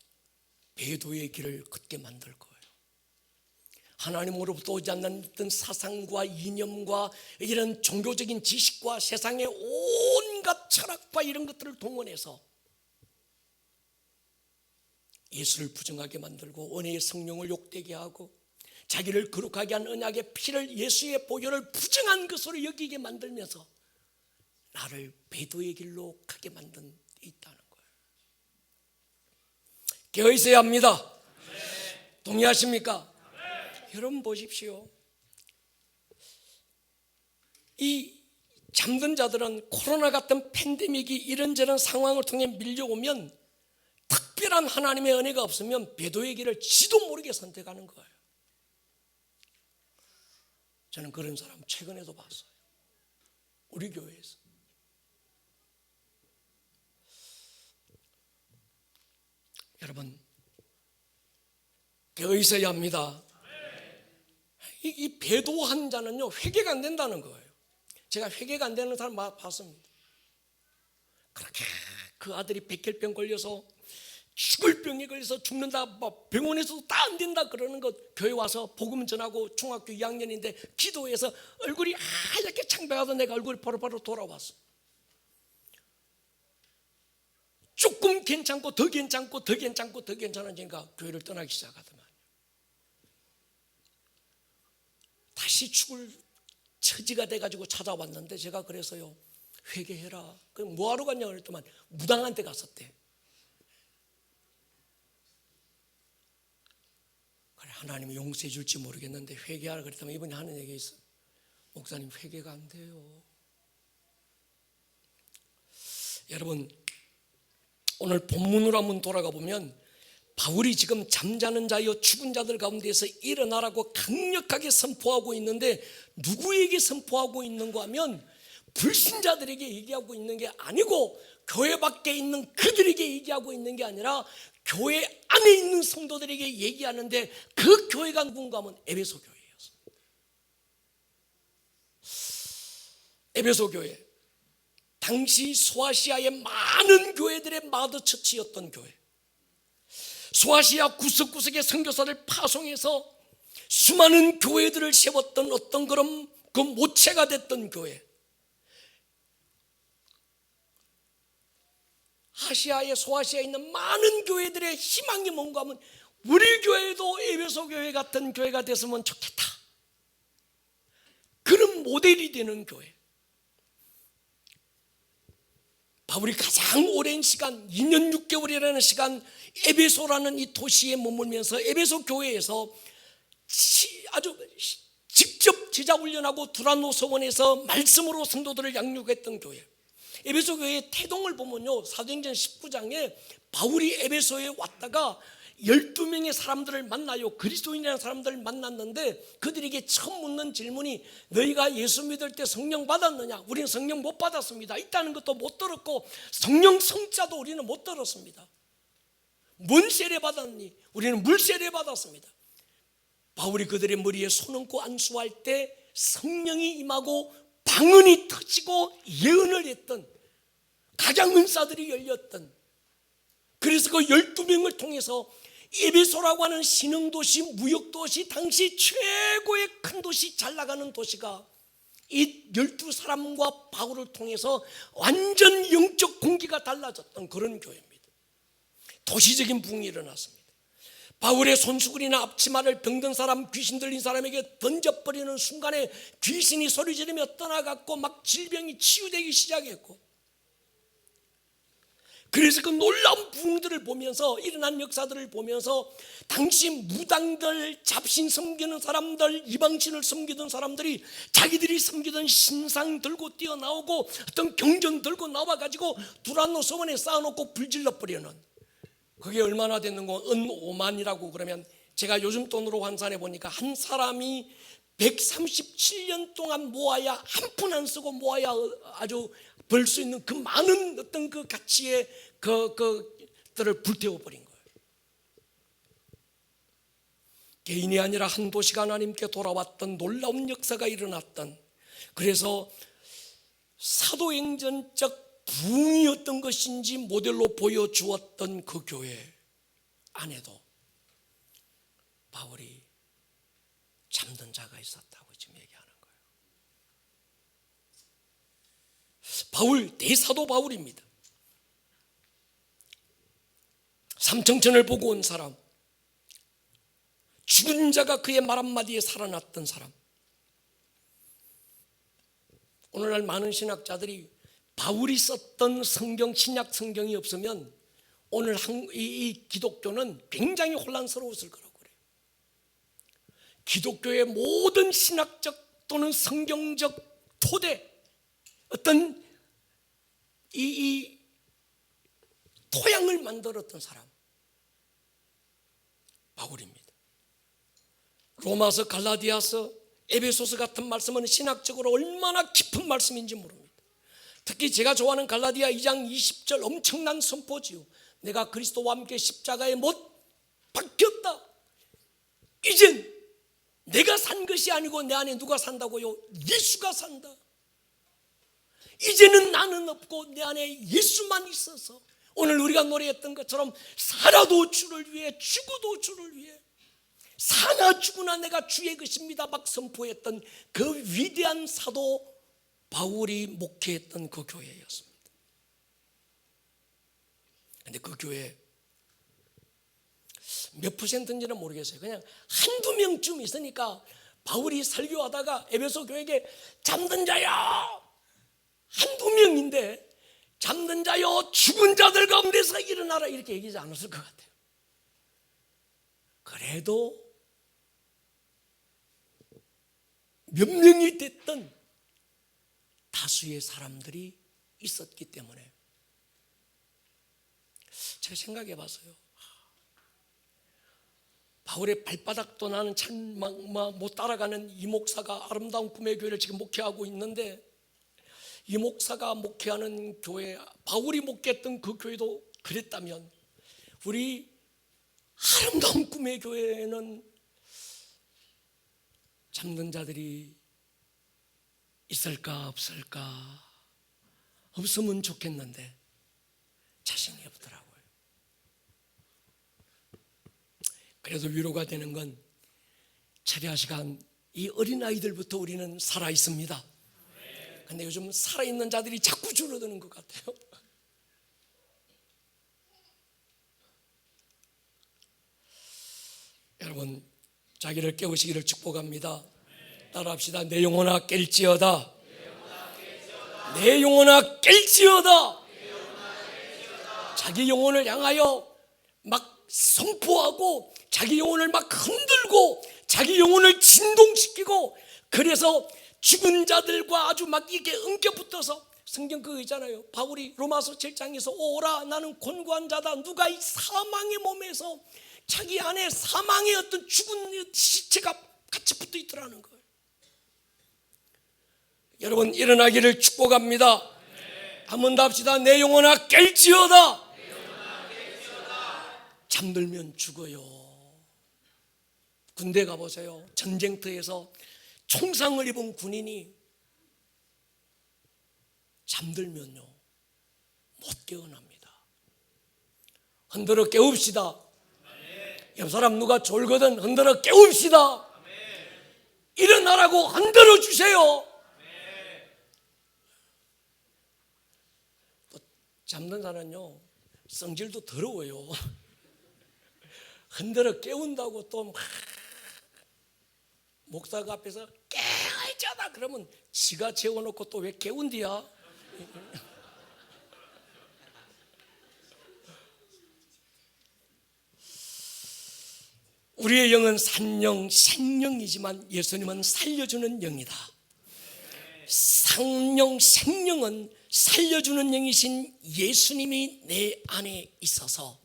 배도의 길을 걷게 만들 거예요. 하나님으로부터 오지 않는 어떤 사상과 이념과 이런 종교적인 지식과 세상의 온갖 철학과 이런 것들을 동원해서 예수를 부정하게 만들고 은혜의 성령을 욕되게 하고 자기를 거룩하게 한 언약의 피를 예수의 보혈을 부정한 것으로 여기게 만들면서 나를 배도의 길로 가게 만든 데 있다는 거예요. 깨어 있어야 합니다. 동의하십니까? 여러분 보십시오. 이 잠든 자들은 코로나 같은 팬데믹이 이런저런 상황을 통해 밀려오면 특별한 하나님의 은혜가 없으면 배도의 길을 지도 모르게 선택하는 거예요. 저는 그런 사람 최근에도 봤어요. 우리 교회에서. 여러분 깨어 있어야 합니다. 이 배도한 자는요 회개가 안 된다는 거예요. 제가 회개가 안 되는 사람 봤습니다. 그렇게 그 아들이 백혈병 걸려서 죽을 병에 걸려서 죽는다, 병원에서도 다 안 된다 그러는 것 교회 와서 복음 전하고 중학교 2학년인데 기도해서 얼굴이 하얗게 창백하다 내가 얼굴이 바로바로 돌아왔어. 조금 괜찮고 더 괜찮고 더 괜찮고 더 괜찮아지니까 교회를 떠나기 시작하더만. 다시 죽을 처지가 돼가지고 찾아왔는데 제가 그래서요 회개해라. 그럼 뭐하러 갔냐고 그랬더만 무당한테 갔었대. 그래 하나님이 용서해 줄지 모르겠는데 회개하라 그랬더니 이번에 하는 얘기가 있어. 목사님 회개가 안 돼요. 여러분 오늘 본문으로 한번 돌아가 보면 바울이 지금 잠자는 자여 죽은 자들 가운데서 일어나라고 강력하게 선포하고 있는데 누구에게 선포하고 있는가 하면 불신자들에게 얘기하고 있는 게 아니고 교회 밖에 있는 그들에게 얘기하고 있는 게 아니라 교회 안에 있는 성도들에게 얘기하는데 그 교회가 누군가 하면 에베소 교회였어요. 에베소 교회 당시 소아시아의 많은 교회들의 마더처치였던 교회. 소아시아 구석구석의 선교사를 파송해서 수많은 교회들을 세웠던 어떤 그런 그 모체가 됐던 교회. 아시아의 소아시아에 있는 많은 교회들의 희망이 뭔가 하면 우리 교회도 에베소 교회 같은 교회가 됐으면 좋겠다. 그런 모델이 되는 교회. 바울이 가장 오랜 시간 2년 6개월이라는 시간 에베소라는 이 도시에 머물면서 에베소 교회에서 아주 직접 제자훈련하고 두란노 서원에서 말씀으로 성도들을 양육했던 교회. 에베소 교회의 태동을 보면요 사도행전 19장에 바울이 에베소에 왔다가 12명의 사람들을 만나요. 그리스도인이라는 사람들을 만났는데 그들에게 처음 묻는 질문이 너희가 예수 믿을 때 성령 받았느냐? 우리는 성령 못 받았습니다. 있다는 것도 못 들었고 성령 성자도 우리는 못 들었습니다. 뭔 세례 받았니? 우리는 물 세례 받았습니다. 바울이 그들의 머리에 손 얹고 안수할 때 성령이 임하고 방언이 터지고 예언을 했던 각양은사들이 열렸던, 그래서 그 12명을 통해서 에베소라고 하는 신흥도시, 무역도시, 당시 최고의 큰 도시, 잘 나가는 도시가 이 12사람과 바울을 통해서 완전 영적 공기가 달라졌던 그런 교회입니다. 도시적인 부흥이 일어났습니다. 바울의 손수건이나 앞치마를 병든 사람, 귀신 들린 사람에게 던져버리는 순간에 귀신이 소리 지르며 떠나갔고 막 질병이 치유되기 시작했고, 그래서 그 놀라운 부흥들을 보면서, 일어난 역사들을 보면서 당시 무당들, 잡신 섬기는 사람들, 이방신을 섬기던 사람들이 자기들이 섬기던 신상 들고 뛰어나오고 어떤 경전 들고 나와가지고 두란노 서원에 쌓아놓고 불질러 버리는, 그게 얼마나 됐는고 은 5만이라고 그러면 제가 요즘 돈으로 환산해 보니까 한 사람이 137년 동안 모아야, 한 푼 안 쓰고 모아야 아주 벌 수 있는 그 많은 어떤 그 가치의 그들을 불태워 버린 거예요. 개인이 아니라 한 도시가 하나님께 돌아왔던 놀라운 역사가 일어났던, 그래서 사도행전적 부흥이 어떤 것인지 모델로 보여주었던 그 교회 안에도 바울이 잠든 자가 있었다고 지금 얘기하는 거예요. 바울, 대사도 바울입니다. 삼청천을 보고 온 사람, 죽은 자가 그의 말 한마디에 살아났던 사람. 오늘날 많은 신학자들이 바울이 썼던 성경, 신약 성경이 없으면 오늘 이 기독교는 굉장히 혼란스러웠을 거라고 그래요. 기독교의 모든 신학적 또는 성경적 토대, 어떤 이 토양을 만들었던 사람, 바울입니다. 로마서, 갈라디아서, 에베소서 같은 말씀은 신학적으로 얼마나 깊은 말씀인지 모릅니다. 특히 제가 좋아하는 갈라디아 2장 20절 엄청난 선포지요. 내가 그리스도와 함께 십자가에 못 박혔다. 이젠 내가 산 것이 아니고 내 안에 누가 산다고요? 예수가 산다. 이제는 나는 없고 내 안에 예수만 있어서, 오늘 우리가 노래했던 것처럼 살아도 주를 위해, 죽어도 주를 위해, 사나 죽으나 내가 주의 것입니다 막 선포했던 그 위대한 사도 바울이 목회했던 그 교회였습니다. 그런데 그 교회 몇 퍼센트인지는 모르겠어요. 그냥 한두 명쯤 있으니까 바울이 설교하다가 에베소 교회에게 잠든 자여, 한두 명인데 잠든 자여 죽은 자들 가운데서 일어나라 이렇게 얘기하지 않았을 것 같아요. 그래도 몇 명이 됐던 다수의 사람들이 있었기 때문에 제가 생각해 봤어요. 바울의 발바닥도 나는 참 못 따라가는 이 목사가 아름다운 꿈의 교회를 지금 목회하고 있는데, 이 목사가 목회하는 교회, 바울이 목회했던 그 교회도 그랬다면 우리 아름다운 꿈의 교회에는 잠든 자들이 있을까 없을까? 없으면 좋겠는데 자신이 없더라고요. 그래도 위로가 되는 건 철야 시간 이 어린아이들부터 우리는 살아 있습니다. 근데 요즘 살아있는 자들이 자꾸 줄어드는 것 같아요. 여러분, 자기를 깨우시기를 축복합니다. 따라합시다. 내 영혼아 깰지어다. 내 영혼아 깰지어다. 자기 영혼을 향하여 막 선포하고 자기 영혼을 막 흔들고 자기 영혼을 진동시키고, 그래서 죽은 자들과 아주 막 이게 엉겨붙어서, 성경 그거 있잖아요. 바울이 로마서 7장에서 오라 나는 곤고한 자다. 누가 이 사망의 몸에서 자기 안에 사망의 어떤 죽은 시체가 같이 붙어 있더라는 거예요. 여러분 일어나기를 축복합니다. 한 번 더 합시다. 내 영혼아 깰지어다. 잠들면 죽어요. 군대 가보세요. 전쟁터에서 총상을 입은 군인이 잠들면요 못 깨어납니다. 흔들어 깨웁시다. 옆 사람 누가 졸거든 흔들어 깨웁시다. 일어나라고 흔들어 주세요. 또 잠든 자는요 성질도 더러워요. 흔들어 깨운다고 또 막 목사가 앞에서 깨어있잖아 그러면 지가 재워놓고 또 왜 깨운디야? 우리의 영은 산영, 생명이지만 예수님은 살려주는 영이다. 상영, 생명은 살려주는 영이신 예수님이 내 안에 있어서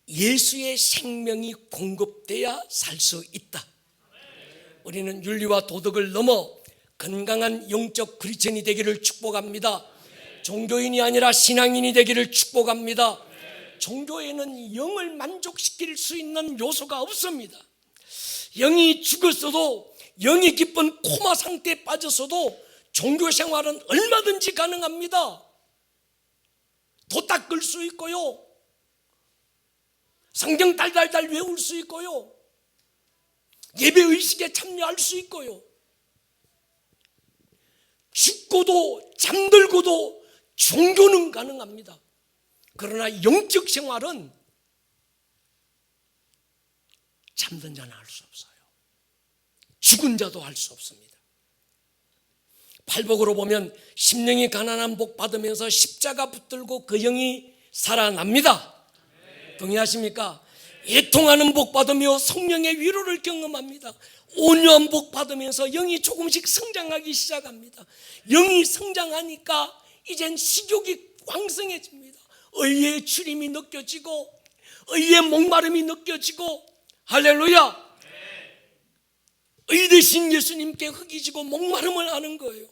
예수의 생명이 공급돼야 살 수 있다. 우리는 윤리와 도덕을 넘어 건강한 영적 크리스천이 되기를 축복합니다. 종교인이 아니라 신앙인이 되기를 축복합니다. 종교에는 영을 만족시킬 수 있는 요소가 없습니다. 영이 죽었어도 영이 깊은 코마 상태에 빠졌어도 종교 생활은 얼마든지 가능합니다. 도 닦을 수 있고요, 성경 달달달 외울 수 있고요, 예배의식에 참여할 수 있고요, 죽고도 잠들고도 종교는 가능합니다. 그러나 영적 생활은 잠든 자는 할 수 없어요. 죽은 자도 할 수 없습니다. 팔복으로 보면 심령이 가난한 복 받으면서 십자가 붙들고 그 영이 살아납니다. 동의하십니까? 애통하는 복 받으며 성령의 위로를 경험합니다. 온유한 복 받으면서 영이 조금씩 성장하기 시작합니다. 영이 성장하니까 이젠 식욕이 왕성해집니다. 의의 주림이 느껴지고 의의 목마름이 느껴지고, 할렐루야, 의 대신 예수님께 흙이지고 목마름을 하는 거예요.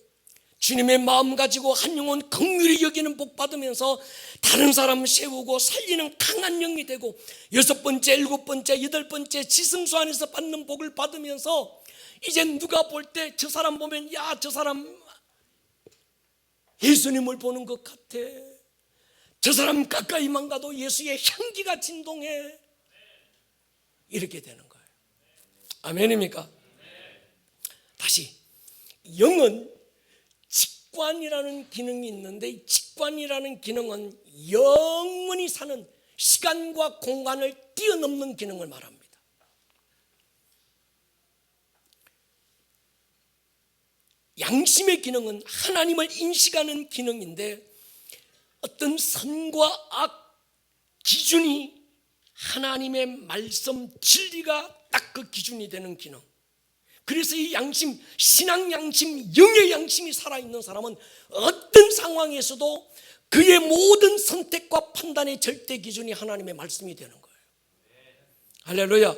주님의 마음 가지고 한 영혼 긍휼히 여기는 복 받으면서 다른 사람 세우고 살리는 강한 영이 되고, 여섯 번째, 일곱 번째, 여덟 번째 지성소 안에서 받는 복을 받으면서 이젠 누가 볼 때 저 사람 보면 야, 저 사람 예수님을 보는 것 같아. 저 사람 가까이만 가도 예수의 향기가 진동해. 이렇게 되는 거예요. 아멘입니까? 다시, 영은 직관이라는 기능이 있는데 이 직관이라는 기능은 영원히 사는 시간과 공간을 뛰어넘는 기능을 말합니다. 양심의 기능은 하나님을 인식하는 기능인데 어떤 선과 악 기준이 하나님의 말씀 진리가 딱 그 기준이 되는 기능. 그래서 이 양심, 신앙 양심, 영의 양심이 살아있는 사람은 어떤 상황에서도 그의 모든 선택과 판단의 절대 기준이 하나님의 말씀이 되는 거예요. 할렐루야.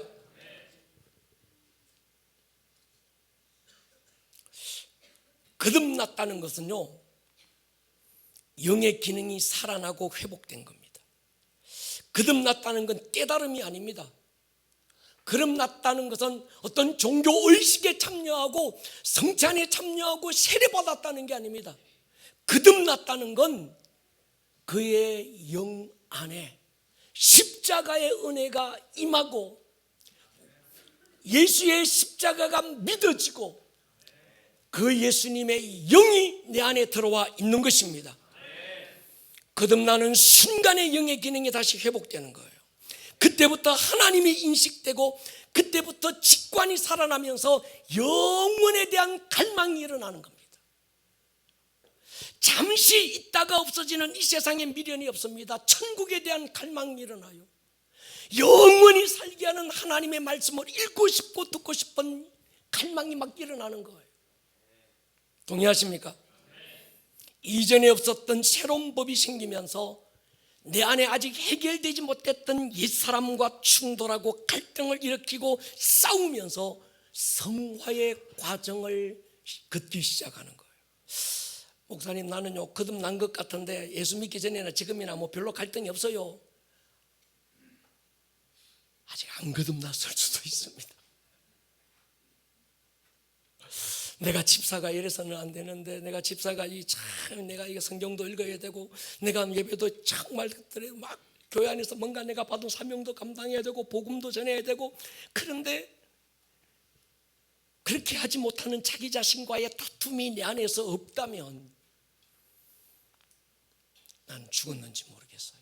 거듭났다는 것은요, 영의 기능이 살아나고 회복된 겁니다. 거듭났다는 건 깨달음이 아닙니다. 거듭났다는 것은 어떤 종교 의식에 참여하고 성찬에 참여하고 세례받았다는 게 아닙니다. 거듭났다는 건 그의 영 안에 십자가의 은혜가 임하고 예수의 십자가가 믿어지고 그 예수님의 영이 내 안에 들어와 있는 것입니다. 거듭나는 순간의 영의 기능이 다시 회복되는 거예요. 그때부터 하나님이 인식되고 그때부터 직관이 살아나면서 영원에 대한 갈망이 일어나는 겁니다. 잠시 있다가 없어지는 이 세상에 미련이 없습니다. 천국에 대한 갈망이 일어나요. 영원히 살게 하는 하나님의 말씀을 읽고 싶고 듣고 싶은 갈망이 막 일어나는 거예요. 동의하십니까? 이전에 없었던 새로운 법이 생기면서 내 안에 아직 해결되지 못했던 옛사람과 충돌하고 갈등을 일으키고 싸우면서 성화의 과정을 걷기 시작하는 거예요. 목사님, 나는요 거듭난 것 같은데 예수 믿기 전에나 지금이나 뭐 별로 갈등이 없어요. 아직 안 거듭났을 수도 있습니다. 내가 집사가 이래서는 안 되는데, 내가 집사가 내가 이게 성경도 읽어야 되고, 내가 예배도 정말 막 교회 안에서 뭔가 내가 받은 사명도 감당해야 되고, 복음도 전해야 되고, 그런데 그렇게 하지 못하는 자기 자신과의 다툼이 내 안에서 없다면 난 죽었는지 모르겠어요.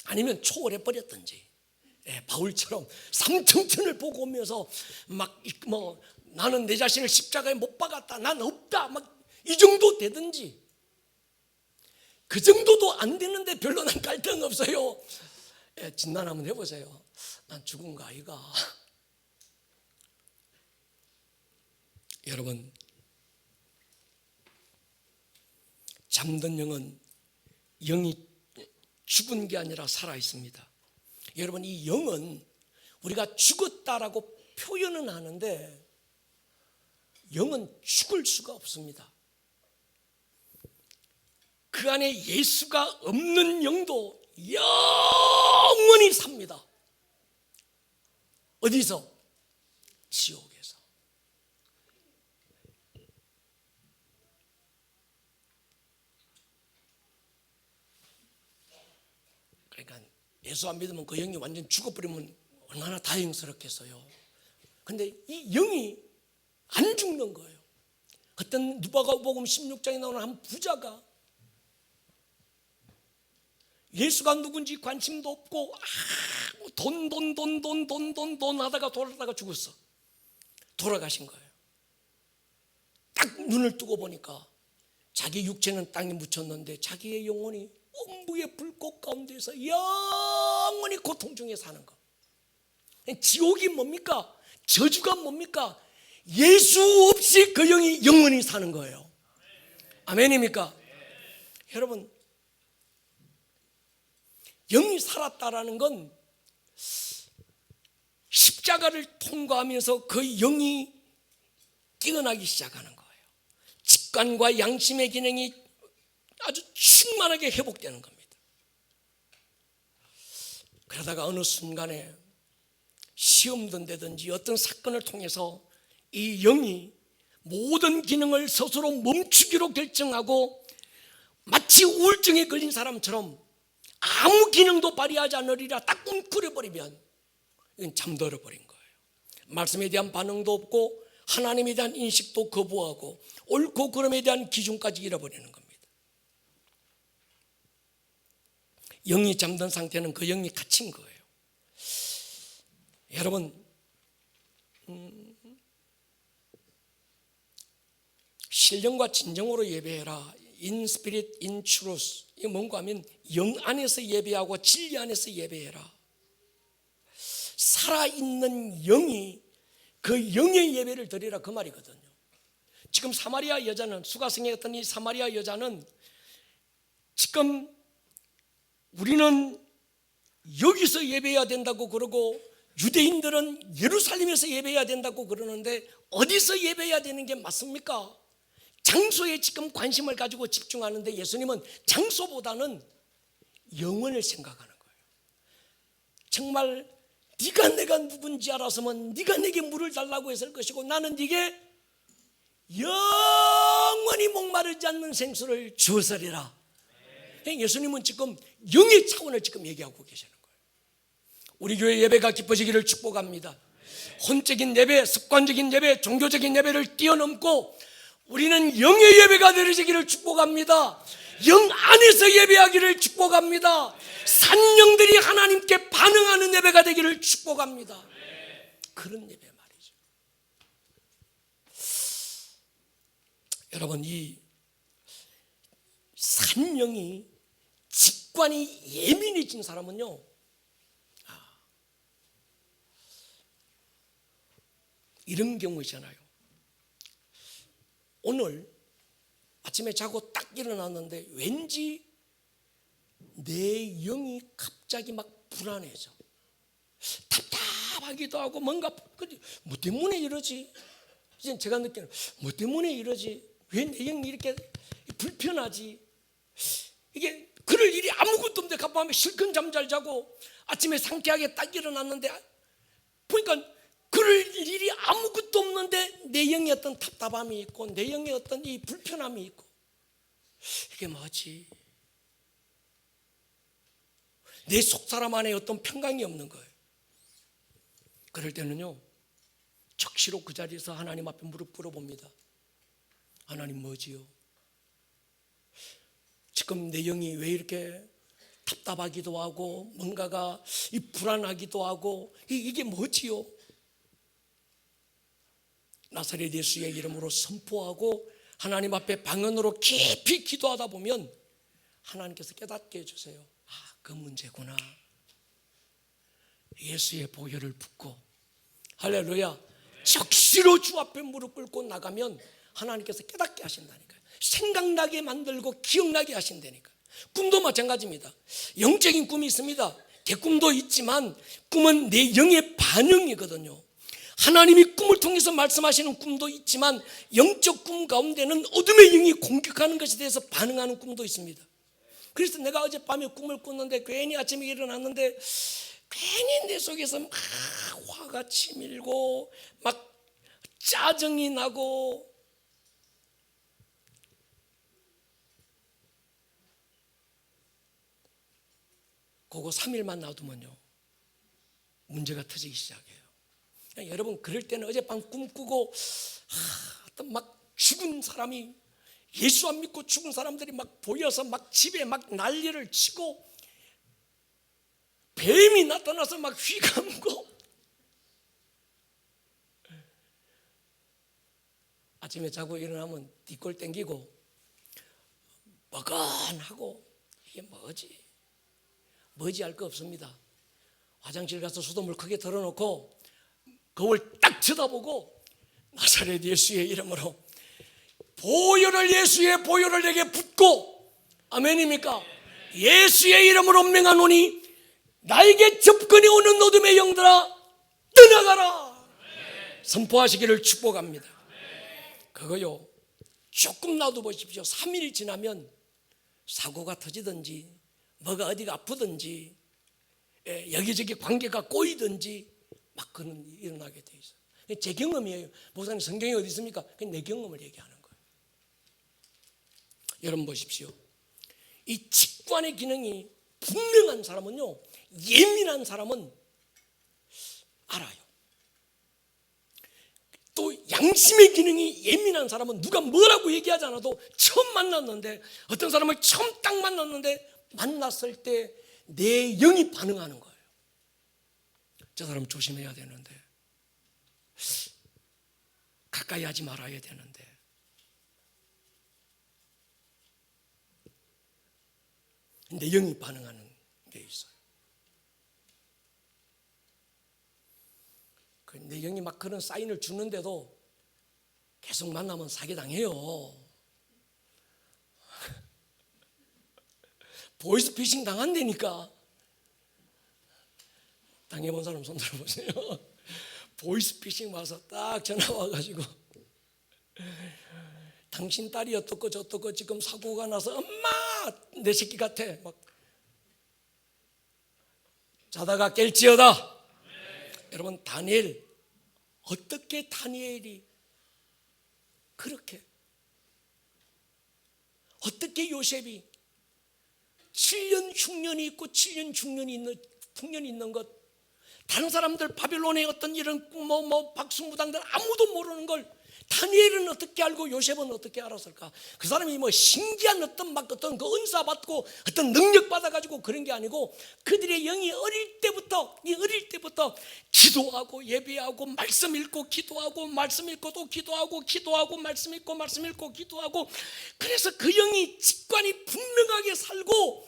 아니면 초월해 버렸든지, 바울처럼 삼층천을 보고 오면서 나는 내 자신을 십자가에 못 박았다, 난 없다, 이 정도 되든지. 그 정도도 안 되는데 별로 난 갈등 없어요. 진단 한번 해보세요. 난 죽은가 아이가? 여러분, 잠든 영은 영이 죽은 게 아니라 살아 있습니다. 여러분, 이 영은 우리가 죽었다라고 표현은 하는데 영은 죽을 수가 없습니다. 그 안에 예수가 없는 영도 영원히 삽니다. 어디서? 지옥에서. 그러니까 예수 안 믿으면 그 영이 완전 죽어버리면 얼마나 다행스럽겠어요. 근데 이 영이 안 죽는 거예요. 어떤 누가복음 16장에 나오는 한 부자가 예수가 누군지 관심도 없고 돈 하다가 돌아다가 죽었어. 돌아가신 거예요. 딱 눈을 뜨고 보니까 자기 육체는 땅에 묻혔는데 자기의 영혼이 엄부의 불꽃 가운데서 영원히 고통 중에 사는 거. 지옥이 뭡니까? 저주가 뭡니까? 예수 없이 그 영이 영원히 사는 거예요. 아멘입니까? 여러분, 영이 살았다라는 건 십자가를 통과하면서 그 영이 깨어나기 시작하는 거예요. 직관과 양심의 기능이 아주 충만하게 회복되는 겁니다. 그러다가 어느 순간에 시험든 데든지 어떤 사건을 통해서 이 영이 모든 기능을 스스로 멈추기로 결정하고 마치 우울증에 걸린 사람처럼 아무 기능도 발휘하지 않으리라 딱 웅크려버리면 이건 잠들어 버린 거예요. 말씀에 대한 반응도 없고 하나님에 대한 인식도 거부하고 옳고 그름에 대한 기준까지 잃어버리는 겁니다. 영이 잠든 상태는 그 영이 갇힌 거예요. 여러분, 신령과 진정으로 예배해라. In spirit, in truth. 이게 뭔가 하면 영 안에서 예배하고 진리 안에서 예배해라. 살아있는 영이 그 영의 예배를 드리라, 그 말이거든요. 지금 사마리아 여자는, 수가성의 어떤 이 사마리아 여자는 지금 우리는 여기서 예배해야 된다고 그러고 유대인들은 예루살렘에서 예배해야 된다고 그러는데 어디서 예배해야 되는 게 맞습니까? 장소에 지금 관심을 가지고 집중하는데 예수님은 장소보다는 영혼을 생각하는 거예요. 정말 네가 내가 누군지 알았으면 네가 내게 물을 달라고 했을 것이고 나는 네게 영원히 목마르지 않는 생수를 주었으리라. 예수님은 지금 영의 차원을 지금 얘기하고 계시는 거예요. 우리 교회 예배가 기뻐지기를 축복합니다. 혼적인 예배, 습관적인 예배, 종교적인 예배를 뛰어넘고 우리는 영의 예배가 내려지기를 축복합니다. 영 안에서 예배하기를 축복합니다. 산영들이 하나님께 반응하는 예배가 되기를 축복합니다. 그런 예배 말이죠. 여러분, 이 산영이 직관이 예민해진 사람은요, 이런 경우잖아요. 오늘 아침에 자고 딱 일어났는데 왠지 내 영이 갑자기 막 불안해져. 답답하기도 하고 뭔가 뭐 때문에 이러지? 이제 제가 느끼는 뭐 때문에 이러지? 왜 내 영이 이렇게 불편하지? 이게 그럴 일이 아무것도 없는데 갑자기 실컷 잠 잘 자고 아침에 상쾌하게 딱 일어났는데 보니까 그 그럴 일이 아무것도 없는데 내 영에 어떤 답답함이 있고 내 영에 어떤 이 불편함이 있고, 이게 뭐지? 내 속사람 안에 어떤 평강이 없는 거예요. 그럴 때는요, 적시로 그 자리에서 하나님 앞에 무릎 꿇어봅니다. 하나님, 뭐지요? 지금 내 영이 왜 이렇게 답답하기도 하고 뭔가가 이 불안하기도 하고 이게 뭐지요? 나사렛 예수의 이름으로 선포하고 하나님 앞에 방언으로 깊이 기도하다 보면 하나님께서 깨닫게 해주세요. 아, 그 문제구나. 예수의 보혈을 붓고, 할렐루야, 적시로 주 앞에 무릎 꿇고 나가면 하나님께서 깨닫게 하신다니까요. 생각나게 만들고 기억나게 하신다니까. 꿈도 마찬가지입니다. 영적인 꿈이 있습니다. 개꿈도 있지만 꿈은 내 영의 반응이거든요. 하나님이 꿈을 통해서 말씀하시는 꿈도 있지만 영적 꿈 가운데는 어둠의 영이 공격하는 것에 대해서 반응하는 꿈도 있습니다. 그래서 내가 어젯밤에 꿈을 꿨는데 괜히 아침에 일어났는데 괜히 내 속에서 막 화가 치밀고 막 짜증이 나고, 그거 3일만 놔두면요 문제가 터지기 시작해요. 여러분, 그럴 때는 어젯밤 꿈꾸고 어떤 막 죽은 사람이, 예수 안 믿고 죽은 사람들이 막 보여서 막 집에 막 난리를 치고 뱀이 나타나서 막 휘감고, 아침에 자고 일어나면 뒷골 땡기고 머건하고, 이게 뭐지 할 거 없습니다. 화장실 가서 수돗물 크게 털어놓고 거울 딱 쳐다보고 나사렛 예수의 이름으로 예수의 보혈을 내게 붓고, 아멘입니까? 예수의 이름으로 맹하노니 나에게 접근해 오는 어둠의 영들아 떠나가라. 선포하시기를 축복합니다. 그거요, 조금 놔둬보십시오. 3일 지나면 사고가 터지든지 뭐가 어디가 아프든지 여기저기 관계가 꼬이든지 막 그런 일이 일어나게 돼 있어요. 제 경험이에요. 목사님, 성경이 어디 있습니까? 그냥 내 경험을 얘기하는 거예요. 여러분 보십시오. 이 직관의 기능이 분명한 사람은요, 예민한 사람은 알아요. 또 양심의 기능이 예민한 사람은 누가 뭐라고 얘기하지 않아도 처음 만났는데, 어떤 사람을 처음 딱 만났는데 만났을 때 내 영이 반응하는 거예요. 저 사람 조심해야 되는데, 가까이 하지 말아야 되는데, 내 영이 반응하는 게 있어요. 내 영이 막 그런 사인을 주는데도 계속 만나면 사기당해요. 보이스피싱 당한다니까. 당해본 사람 손 들어보세요. 보이스피싱 와서 딱 전화 와가지고 당신 딸이 어떻고 저떻고 지금 사고가 나서 엄마 내 새끼 같아 막 자다가 깰지어다. 여러분, 다니엘, 어떻게 다니엘이 그렇게, 어떻게 요셉이 7년 흉년이 있고 7년 풍년이 있는 것, 다른 사람들 바벨론의 어떤 이런 박수무당들 아무도 모르는 걸 다니엘은 어떻게 알고 요셉은 어떻게 알았을까? 그 사람이 신기한 어떤 그 은사 받고 어떤 능력 받아가지고 그런 게 아니고, 그들의 영이 어릴 때부터 기도하고 예배하고 말씀 읽고 기도하고 말씀 읽고 또 기도하고 말씀 읽고 기도하고, 그래서 그 영이 직관이 분명하게 살고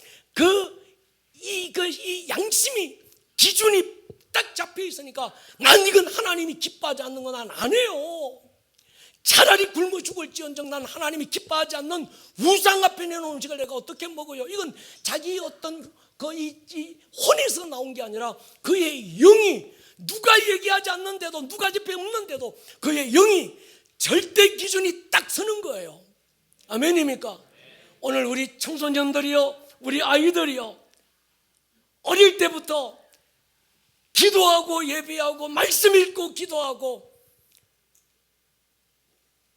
이 양심이 기준이 딱 잡혀 있으니까, 난 이건 하나님이 기뻐하지 않는 거 난 안 해요. 차라리 굶어 죽을지언정 난 하나님이 기뻐하지 않는 우상 앞에 내놓은 음식을 내가 어떻게 먹어요? 이건 자기 어떤 이 혼에서 나온 게 아니라 그의 영이, 누가 얘기하지 않는데도, 누가 집에 없는데도 그의 영이 절대 기준이 딱 서는 거예요. 아멘입니까? 오늘 우리 청소년들이요, 우리 아이들이요, 어릴 때부터 기도하고 예배하고 말씀 읽고 기도하고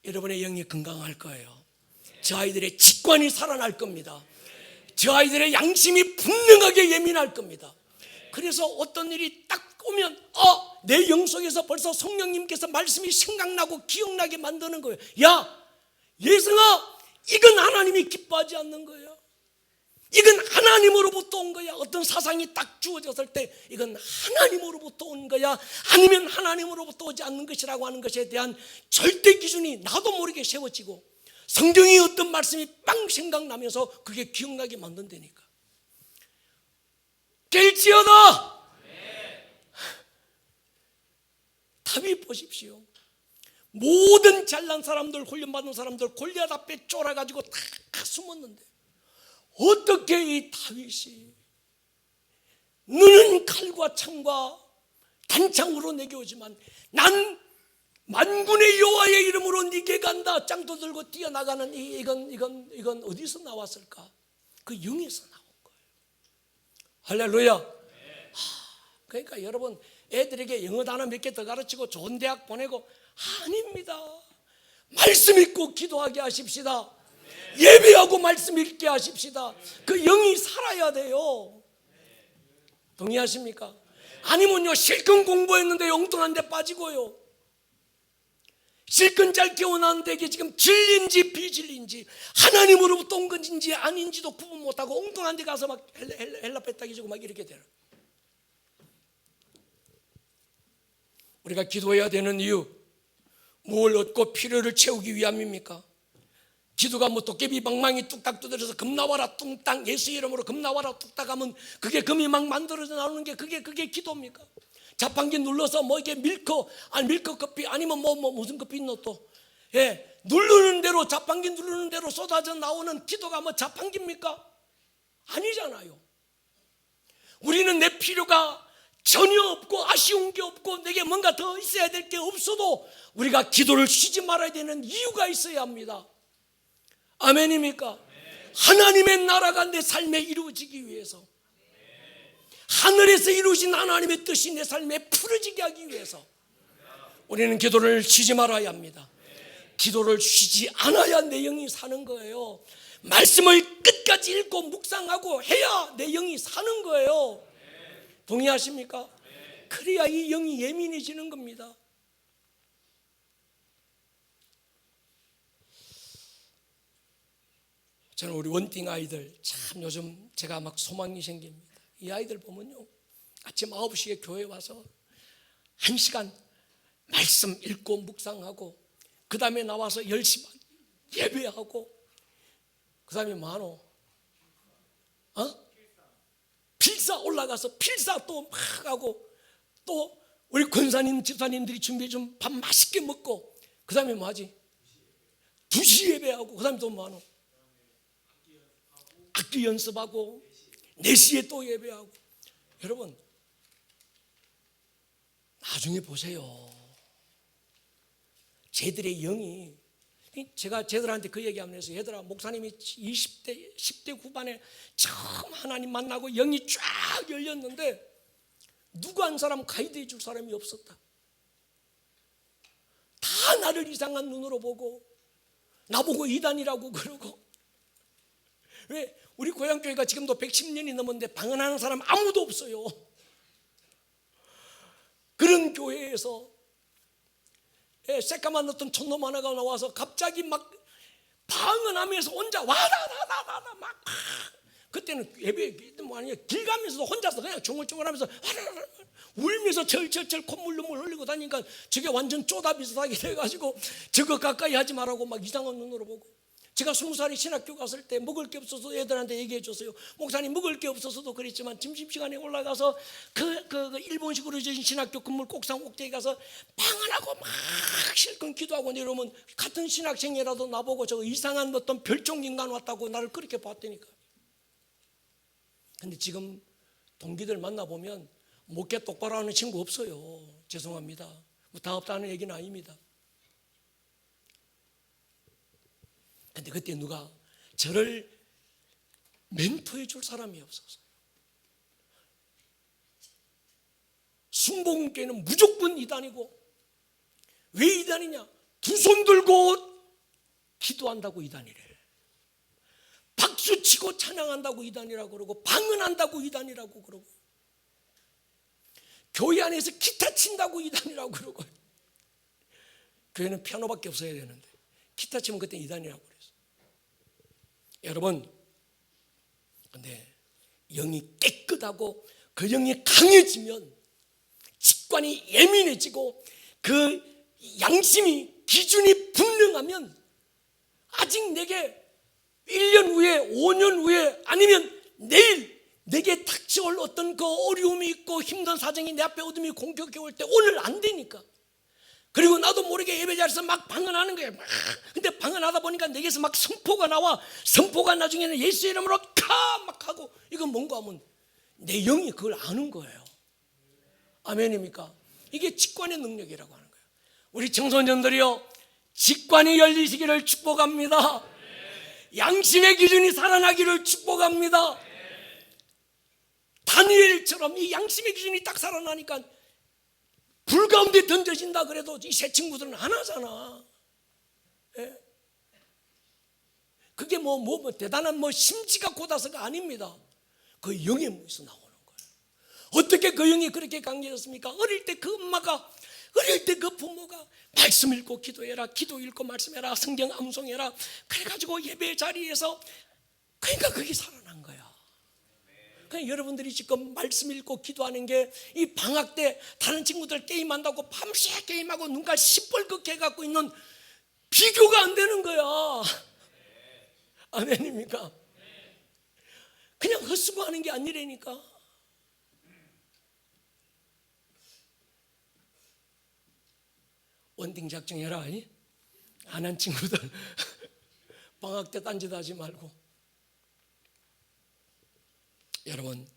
여러분의 영이 건강할 거예요. 저 아이들의 직관이 살아날 겁니다. 저 아이들의 양심이 분명하게 예민할 겁니다. 그래서 어떤 일이 딱 오면 내 영 속에서 벌써 성령님께서 말씀이 생각나고 기억나게 만드는 거예요. 야, 예성아, 이건 하나님이 기뻐하지 않는 거예요. 이건 하나님으로부터 온 거야. 어떤 사상이 딱 주어졌을 때 이건 하나님으로부터 온 거야, 아니면 하나님으로부터 오지 않는 것이라고 하는 것에 대한 절대 기준이 나도 모르게 세워지고, 성경이 어떤 말씀이 빵 생각나면서 그게 기억나게 만든다니까. 될지어다. 답이 보십시오. 모든 잘난 사람들, 훈련받은 사람들 골리앗 앞에 쫄아가지고 다 숨었는데 어떻게 이 다윗이 너는 칼과 창과 단창으로 내게 오지만 난 만군의 여호와의 이름으로 네게 간다, 짱도 들고 뛰어나가는 이건 어디서 나왔을까? 그 영에서 나온 거예요. 할렐루야. 그러니까 여러분, 애들에게 영어 단어 몇 개 더 가르치고 좋은 대학 보내고 아닙니다. 말씀 읽고 기도하게 하십시다. 예배하고 말씀 읽게 하십시다. 그 영이 살아야 돼요. 동의하십니까? 아니면요, 실컷 공부했는데 엉뚱한 데 빠지고요, 실컷 잘 깨어났는데 이게 지금 진리인지 비진리인지 하나님으로부터 온 건지 아닌지도 구분 못하고 엉뚱한 데 가서 막 헬라 빼딱이 주고 막 이렇게 되는. 우리가 기도해야 되는 이유, 뭘 얻고 필요를 채우기 위함입니까? 기도가 뭐 도깨비 방망이 뚝딱 두드려서 금 나와라 뚱땅, 예수 이름으로 금 나와라 뚝딱 하면 그게 금이 막 만들어져 나오는 게 그게 기도입니까? 자판기 눌러서 뭐 이게 밀크 커피 아니면 뭐 무슨 커피 있노 또, 누르는 대로, 자판기 누르는 대로 쏟아져 나오는 기도가 뭐 자판기입니까? 아니잖아요. 우리는 내 필요가 전혀 없고 아쉬운 게 없고 내게 뭔가 더 있어야 될 게 없어도 우리가 기도를 쉬지 말아야 되는 이유가 있어야 합니다. 아멘입니까? 하나님의 나라가 내 삶에 이루어지기 위해서, 하늘에서 이루어진 하나님의 뜻이 내 삶에 풀어지게 하기 위해서 우리는 기도를 쉬지 말아야 합니다. 기도를 쉬지 않아야 내 영이 사는 거예요. 말씀을 끝까지 읽고 묵상하고 해야 내 영이 사는 거예요. 동의하십니까? 그래야 이 영이 예민해지는 겁니다. 저는 우리 원띵 아이들 참 요즘 제가 막 소망이 생깁니다. 이 아이들 보면요, 아침 9시에 교회 와서 1시간 말씀 읽고 묵상하고, 그 다음에 나와서 10시 반 예배하고, 그 다음에 뭐하노? 필사 올라가서 필사 또 막 하고, 또 우리 권사님 집사님들이 준비해 준 밥 맛있게 먹고, 그 다음에 뭐하지? 2시 예배하고, 그 다음에 또 뭐하노? 악기 연습하고 4시에 또 예배하고. 여러분, 나중에 보세요. 쟤들의 영이, 제가 쟤들한테 그 얘기하면서, 얘들아, 목사님이 20대 10대 후반에 처음 하나님 만나고 영이 쫙 열렸는데 누구 한 사람 가이드해 줄 사람이 없었다. 다 나를 이상한 눈으로 보고 나보고 이단이라고 그러고. 왜? 우리 고향교회가 지금도 110년이 넘었는데 방언하는 사람 아무도 없어요. 그런 교회에서 새까만 어떤 촌놈 하나가 나와서 갑자기 막 방언하면서 혼자 와다다다다다 막, 그때는 예배 뭐 아니야, 길 가면서도 혼자서 그냥 중얼중얼하면서 울면서 철철철 콧물눈물 흘리고 다니니까 저게 완전 쪼다 비슷하게 돼가지고 저거 가까이 하지 말라고 막 이상한 눈으로 보고. 제가 20살에 신학교 갔을 때 먹을 게 없어서 애들한테 얘기해 줬어요. 목사님, 먹을 게 없어서도 그랬지만 점심시간에 올라가서 그 일본식으로 지은 신학교 건물 옥상 꼭대기 가서 방언하고 막 실컷 기도하고 내려오면 같은 신학생이라도 나보고 저 이상한 어떤 별종 인간 왔다고 나를 그렇게 봤다니까. 근데 지금 동기들 만나보면 목회 똑바로 하는 친구 없어요. 죄송합니다. 뭐 다 없다는 얘기는 아닙니다. 근데 그때 누가 저를 멘토해 줄 사람이 없었어요. 순복음교회는 무조건 이단이고, 왜 이단이냐? 두 손 들고 기도한다고 이단이래. 박수치고 찬양한다고 이단이라고 그러고, 방언한다고 이단이라고 그러고, 교회 안에서 기타 친다고 이단이라고 그러고. 교회는 피아노밖에 없어야 되는데 기타 치면 그때 이단이라고 그랬어. 여러분, 근데 영이 깨끗하고 그 영이 강해지면 직관이 예민해지고 그 양심이 기준이 분명하면 아직 내게 1년 후에 5년 후에 아니면 내일 내게 닥쳐올 어떤 그 어려움이 있고 힘든 사정이 내 앞에 어둠이 공격해 올 때 오늘 안 되니까, 그리고 나도 모르게 예배 자리에서 막 방언하는 거예요. 근데 방언하다 보니까 내게서 막 선포가 나와. 선포가 나중에는 예수 이름으로 막 하고, 이건 뭔가 하면 내 영이 그걸 아는 거예요. 아멘입니까? 이게 직관의 능력이라고 하는 거예요. 우리 청소년들이요, 직관이 열리시기를 축복합니다. 양심의 기준이 살아나기를 축복합니다. 다니엘처럼 이 양심의 기준이 딱 살아나니까 불 가운데 던져진다 그래도 이 새 친구들은 안 하잖아. 예? 그게 뭐 대단한 심지가 고다서가 아닙니다. 그 영의 무에서 나오는 거예요. 어떻게 그 영이 그렇게 강해졌습니까? 어릴 때 그 엄마가, 어릴 때 그 부모가 말씀 읽고 기도해라, 기도 읽고 말씀해라, 성경 암송해라, 그래가지고 예배 자리에서, 그러니까 그게 살아난 거야. 그러니까 여러분들이 지금 말씀 읽고 기도하는 게 이 방학 때 다른 친구들 게임한다고 밤새 게임하고 눈깔 시뻘겋게 해갖고 있는 비교가 안 되는 거야. 아멘입니까? 그냥 헛수고하는 게 아니라니까. 원딩 작정해라. 안 한 친구들 방학 때 딴짓 하지 말고. 여러분,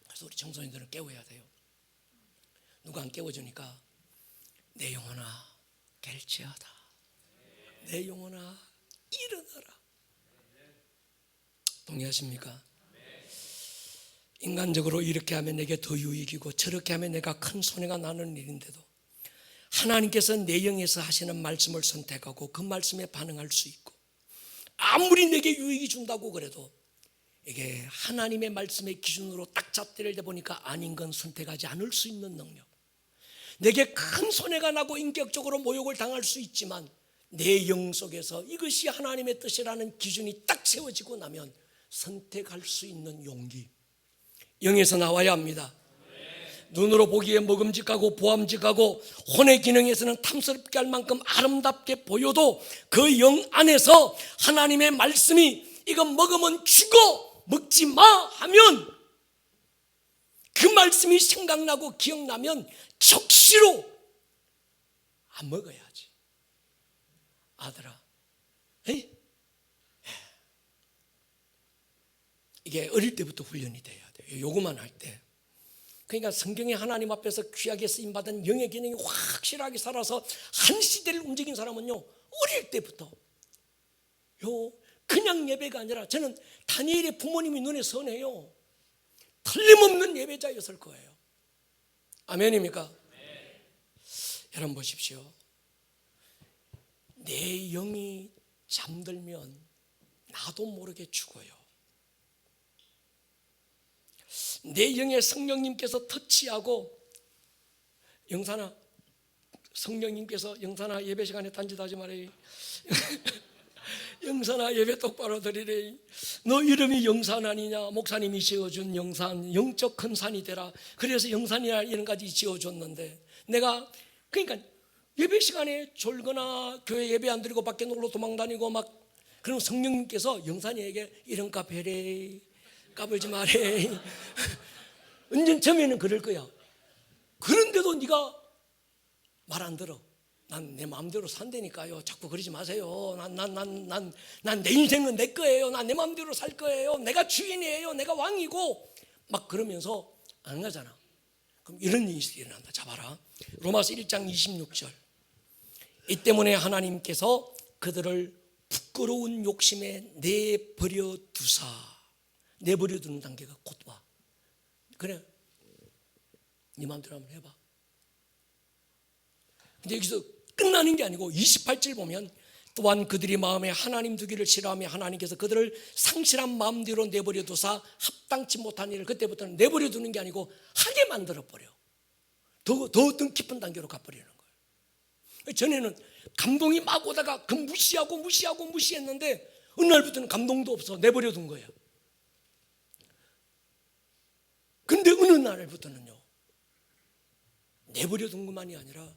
그래서 우리 청소년들은 깨워야 돼요. 누가 안 깨워주니까 내 영혼아 결제하다, 내 영혼아 일어나라. 동의하십니까? 인간적으로 이렇게 하면 내게 더 유익이고 저렇게 하면 내가 큰 손해가 나는 일인데도 하나님께서 내 영에서 하시는 말씀을 선택하고 그 말씀에 반응할 수 있고, 아무리 내게 유익이 준다고 그래도 이게 하나님의 말씀의 기준으로 딱 잣대를 대보니까 아닌 건 선택하지 않을 수 있는 능력. 내게 큰 손해가 나고 인격적으로 모욕을 당할 수 있지만 내 영 속에서 이것이 하나님의 뜻이라는 기준이 딱 세워지고 나면 선택할 수 있는 용기, 영에서 나와야 합니다. 눈으로 보기에 먹음직하고 보암직하고 혼의 기능에서는 탐스럽게 할 만큼 아름답게 보여도 그 영 안에서 하나님의 말씀이 이건 먹으면 죽어, 먹지 마 하면 그 말씀이 생각나고 기억나면 적시로 안 먹어야지. 아들아, 에이? 이게 어릴 때부터 훈련이 돼야 돼요. 요거만 할 때. 그러니까 성경에 하나님 앞에서 귀하게 쓰임받은 영의 기능이 확실하게 살아서 한 시대를 움직인 사람은요, 어릴 때부터 그냥 예배가 아니라, 저는 다니엘의 부모님이 눈에 선해요. 틀림없는 예배자였을 거예요. 아멘입니까? 네. 여러분 보십시오. 내 영이 잠들면 나도 모르게 죽어요. 내 영의 성령님께서 터치하고, 영산아, 성령님께서 영산아 예배 시간에 딴짓하지 말아요. 영산아 예배 똑바로 드리래. 너 이름이 영산 아니냐? 목사님이 지어준 영산, 영적 큰 산이 되라. 그래서 영산이라 이름까지 지어줬는데, 내가 그러니까 예배 시간에 졸거나 교회 예배 안 드리고 밖에 놀러 도망다니고 막, 그럼 성령님께서 영산이에게 이름값 해래, 까불지 말해. 은전 처음에는 그럴 거야. 그런데도 네가 말 안 들어. 난 내 마음대로 산다니까요. 자꾸 그러지 마세요. 난 내 인생은 내 거예요. 난 내 마음대로 살 거예요. 내가 주인이에요. 내가 왕이고 막 그러면서 안 가잖아. 그럼 이런 일이 일어난다. 잡아라. 로마서 1장 26절. 이 때문에 하나님께서 그들을 부끄러운 욕심에 내버려 두사, 내버려 두는 단계가 곧 와. 그래, 네 마음대로 한번 해봐. 근데 여기서 끝나는 게 아니고 28절 보면 또한 그들이 마음에 하나님 두기를 싫어하며 하나님께서 그들을 상실한 마음대로 내버려 두사 합당치 못한 일을 그때부터는 내버려 두는 게 아니고 하게 만들어 버려. 더 깊은 단계로 가버리는 거예요. 전에는 감동이 막 오다가 그 무시했는데 어느 날부터는 감동도 없어 내버려 둔 거예요. 근데 어느 날부터는요, 내버려 둔 것만이 아니라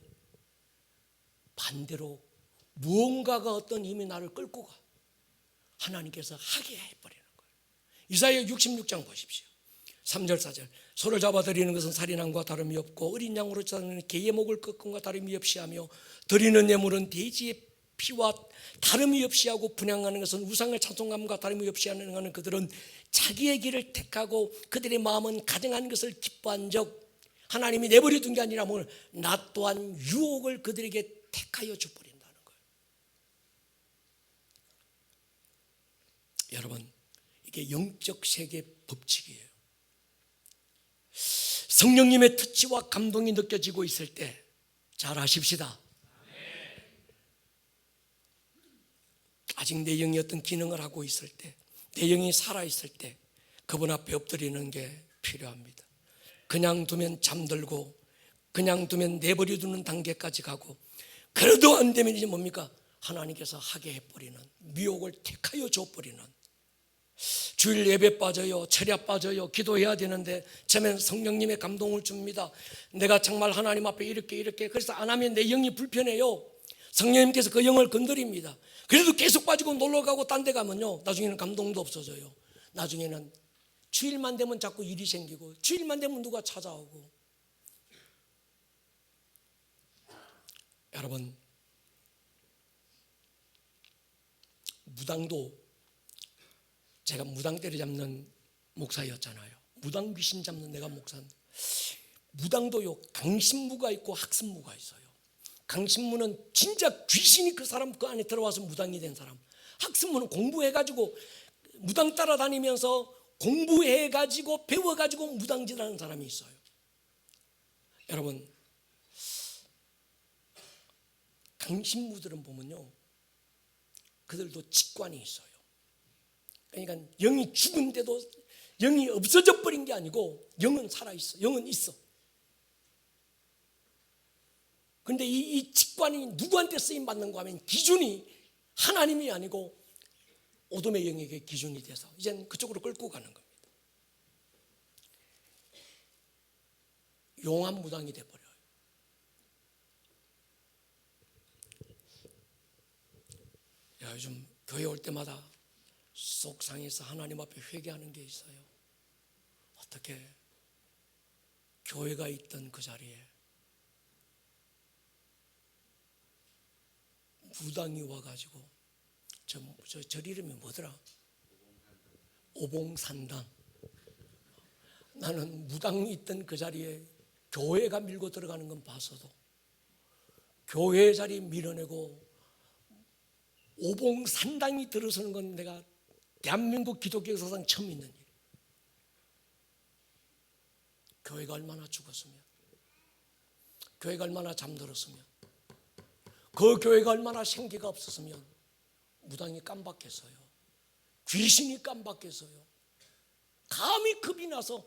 반대로 무언가가 어떤 힘이 나를 끌고 가. 하나님께서 하게 해버리는 거예요. 이사야 66장 보십시오. 3절 4절. 소를 잡아 드리는 것은 살인함과 다름이 없고 어린 양으로 자는 개의 목을 꺾음과 다름이 없이 하며 드리는 예물은 돼지의 피와 다름이 없이 하고 분향하는 것은 우상의 찬송함과 다름이 없이 하는 그들은 자기의 길을 택하고 그들의 마음은 가증한 것을 기뻐한 적, 하나님이 내버려 둔 게 아니라 나 또한 유혹을 그들에게 택하여 줘버린다는 거예요. 여러분, 이게 영적 세계의 법칙이에요. 성령님의 터치와 감동이 느껴지고 있을 때 잘 아십시다. 아직 내 영이 어떤 기능을 하고 있을 때, 내 영이 살아있을 때 그분 앞에 엎드리는 게 필요합니다. 그냥 두면 잠들고 그냥 두면 내버려 두는 단계까지 가고, 그래도 안 되면 이제 뭡니까? 하나님께서 하게 해버리는, 미혹을 택하여 줘버리는. 주일 예배 빠져요, 철야 빠져요, 기도해야 되는데 처음엔 성령님의 감동을 줍니다. 내가 정말 하나님 앞에 이렇게 그래서 안 하면 내 영이 불편해요. 성령님께서 그 영을 건드립니다. 그래도 계속 빠지고 놀러가고 딴 데 가면요, 나중에는 감동도 없어져요. 나중에는 주일만 되면 자꾸 일이 생기고, 주일만 되면 누가 찾아오고. 여러분, 무당도, 제가 무당 때려잡는 목사였잖아요. 무당 귀신 잡는 내가 목사인데, 무당도요, 강신무가 있고 학습무가 있어요. 강신무는 진짜 귀신이 그 사람 그 안에 들어와서 무당이 된 사람. 학습무는 공부해가지고 무당 따라다니면서 공부해가지고 배워가지고 무당질하는 사람이 있어요. 여러분, 강신무들은 보면요, 그들도 직관이 있어요. 그러니까 영이 죽은데도 영이 없어져 버린 게 아니고 영은 살아있어. 영은 있어. 그런데 이 직관이 누구한테 쓰임받는가 하면 기준이 하나님이 아니고 어둠의 영에게 기준이 돼서 이제는 그쪽으로 끌고 가는 겁니다. 용한 무당이 돼버려요. 요즘 교회 올 때마다 속상해서 하나님 앞에 회개하는 게 있어요. 어떻게 교회가 있던 그 자리에 무당이 와가지고 저 이름이 뭐더라? 오봉산당. 나는 무당이 있던 그 자리에 교회가 밀고 들어가는 건 봤어도 교회 자리 밀어내고 오봉산당이 들어서는 건 내가 대한민국 기독교 역사상 처음 있는 일. 교회가 얼마나 죽었으면, 교회가 얼마나 잠들었으면, 그 교회가 얼마나 생기가 없었으면 무당이 깜박했어요. 귀신이 깜박했어요. 감히 겁이 나서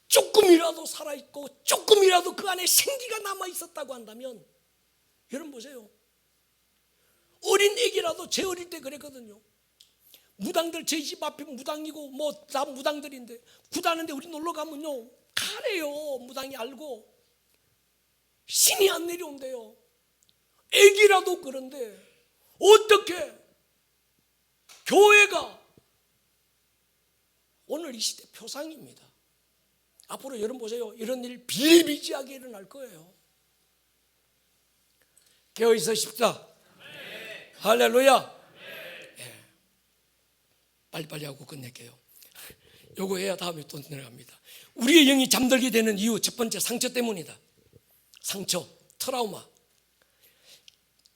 조금이라도 살아있고 조금이라도 그 안에 생기가 남아있었다고 한다면, 여러분 보세요. 어린 애기라도 제 어릴 때 그랬거든요. 무당들 제 집 앞에 무당이고 뭐 다 무당들인데 구다는데 우리 놀러 가면요, 가래요. 무당이 알고 신이 안 내려온대요. 애기라도 그런데 어떻게 교회가 오늘 이 시대 표상입니다. 앞으로 여러분 보세요. 이런 일 비일비재하게 일어날 거예요. 깨어 있으십시다. 네. 할렐루야. 네. 빨리빨리 하고 끝낼게요. 요거 해야 다음에 또 내려갑니다. 우리의 영이 잠들게 되는 이유, 첫 번째 상처 때문이다. 상처, 트라우마.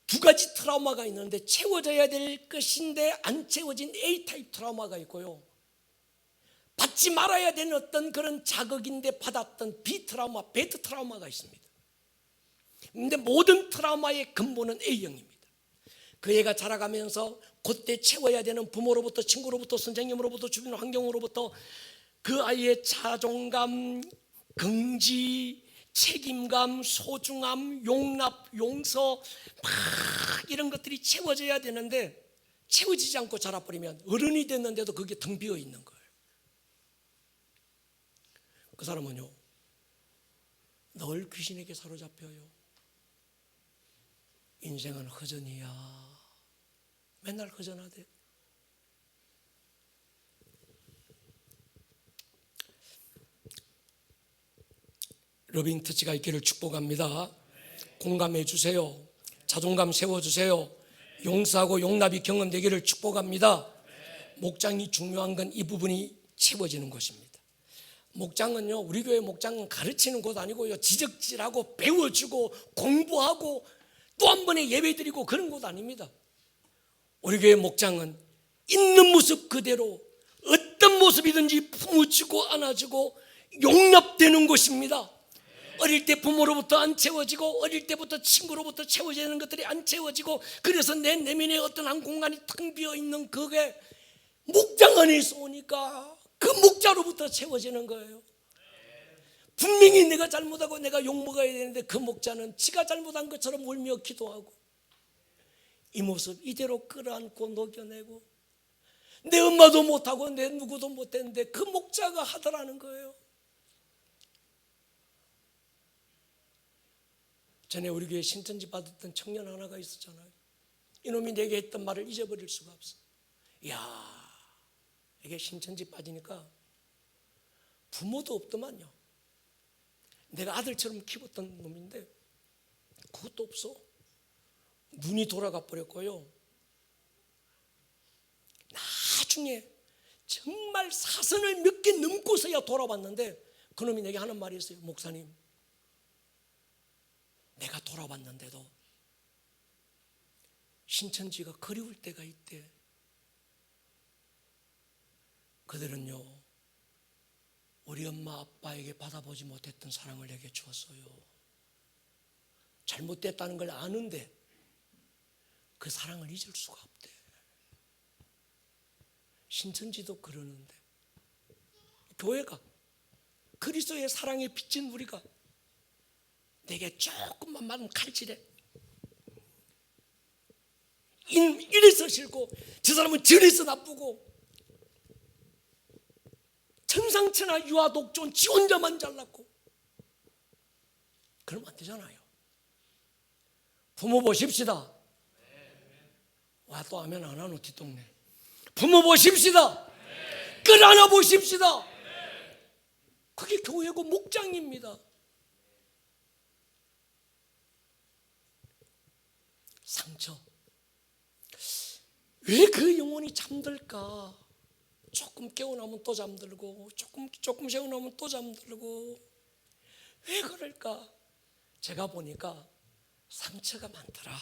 두 가지 트라우마가 있는데 채워져야 될 것인데 안 채워진 A타입 트라우마가 있고요, 받지 말아야 되는 어떤 그런 자극인데 받았던 비트라우마, 배드 트라우마가 있습니다. 그런데 모든 트라우마의 근본은 A형입니다. 그 애가 자라가면서 그때 채워야 되는 부모로부터, 친구로부터, 선생님으로부터, 주변 환경으로부터 그 아이의 자존감, 긍지, 책임감, 소중함, 용납, 용서 막 이런 것들이 채워져야 되는데 채워지지 않고 자라버리면 어른이 됐는데도 그게 텅 비어 있는 거예요. 그 사람은요 늘 귀신에게 사로잡혀요. 인생은 허전이야. 맨날 허전하대. 러빙 터치가 있기를 축복합니다. 공감해 주세요. 자존감 세워주세요. 용서하고 용납이 경험되기를 축복합니다. 목장이 중요한 건 이 부분이 채워지는 것입니다. 목장은요, 우리 교회 목장은 가르치는 곳 아니고요, 지적질하고 배워주고 공부하고 또 한 번에 예배드리고 그런 곳 아닙니다. 우리 교회 목장은 있는 모습 그대로 어떤 모습이든지 품어주고 안아주고 용납되는 곳입니다. 어릴 때 부모로부터 안 채워지고 어릴 때부터 친구로부터 채워지는 것들이 안 채워지고 그래서 내 내면에 어떤 한 공간이 텅 비어있는 그게 목장 안에서 오니까 그 목자로부터 채워지는 거예요. 분명히 내가 잘못하고 내가 욕먹어야 되는데 그 목자는 지가 잘못한 것처럼 울며 기도하고 이 모습 이대로 끌어안고 녹여내고 내 엄마도 못하고 내 누구도 못했는데 그 목자가 하더라는 거예요. 전에 우리 교회 신천지 받았던 청년 하나가 있었잖아요. 이놈이 내게 했던 말을 잊어버릴 수가 없어. 이야, 이게 신천지 빠지니까 부모도 없더만요. 내가 아들처럼 키웠던 놈인데 그것도 없어. 눈이 돌아가 버렸고요. 나중에 정말 사선을 몇 개 넘고서야 돌아봤는데 그놈이 내게 하는 말이 있어요. 목사님, 내가 돌아봤는데도 신천지가 그리울 때가 있대. 그들은요 우리 엄마 아빠에게 받아보지 못했던 사랑을 내게 주었어요. 잘못됐다는 걸 아는데 그 사랑을 잊을 수가 없대. 신천지도 그러는데 교회가 그리스도의 사랑에 비친 우리가 내게 조금만 맞으면 칼질해. 이래서 싫고 저 사람은 저래서 나쁘고 천상천하 유아독존 지 혼자만 잘났고 그러면 안 되잖아요. 부모 보십시다. 와, 또 아멘 안 하노 뒷동네. 부모 보십시다. 끌어안아 보십시다. 그게 교회고 목장입니다. 상처. 왜 그 영혼이 잠들까? 조금 깨어나면 또 잠들고 조금 재워나면 또 잠들고 왜 그럴까? 제가 보니까 상처가 많더라.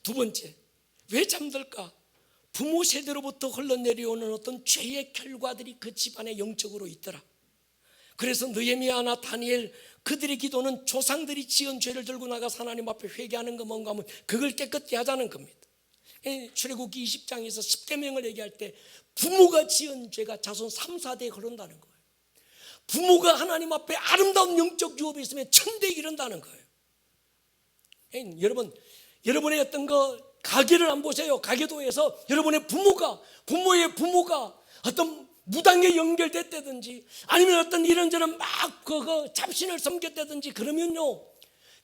두 번째, 왜 잠들까? 부모 세대로부터 흘러내려오는 어떤 죄의 결과들이 그 집안에 영적으로 있더라. 그래서 느헤미야나 다니엘 그들의 기도는 조상들이 지은 죄를 들고 나가서 하나님 앞에 회개하는 거 뭔가 하면 그걸 깨끗이 하자는 겁니다. 출애굽기 20장에서 10계명을 얘기할 때 부모가 지은 죄가 자손 3, 4대에 흐른다는 거예요. 부모가 하나님 앞에 아름다운 영적 유업이 있으면 천대에 이른다는 거예요. 여러분의 어떤 가게를 안 보세요. 가게도에서 여러분의 부모의 부모가 어떤 무당에 연결됐다든지 아니면 어떤 이런저런 막 잡신을 섬겼다든지 그러면요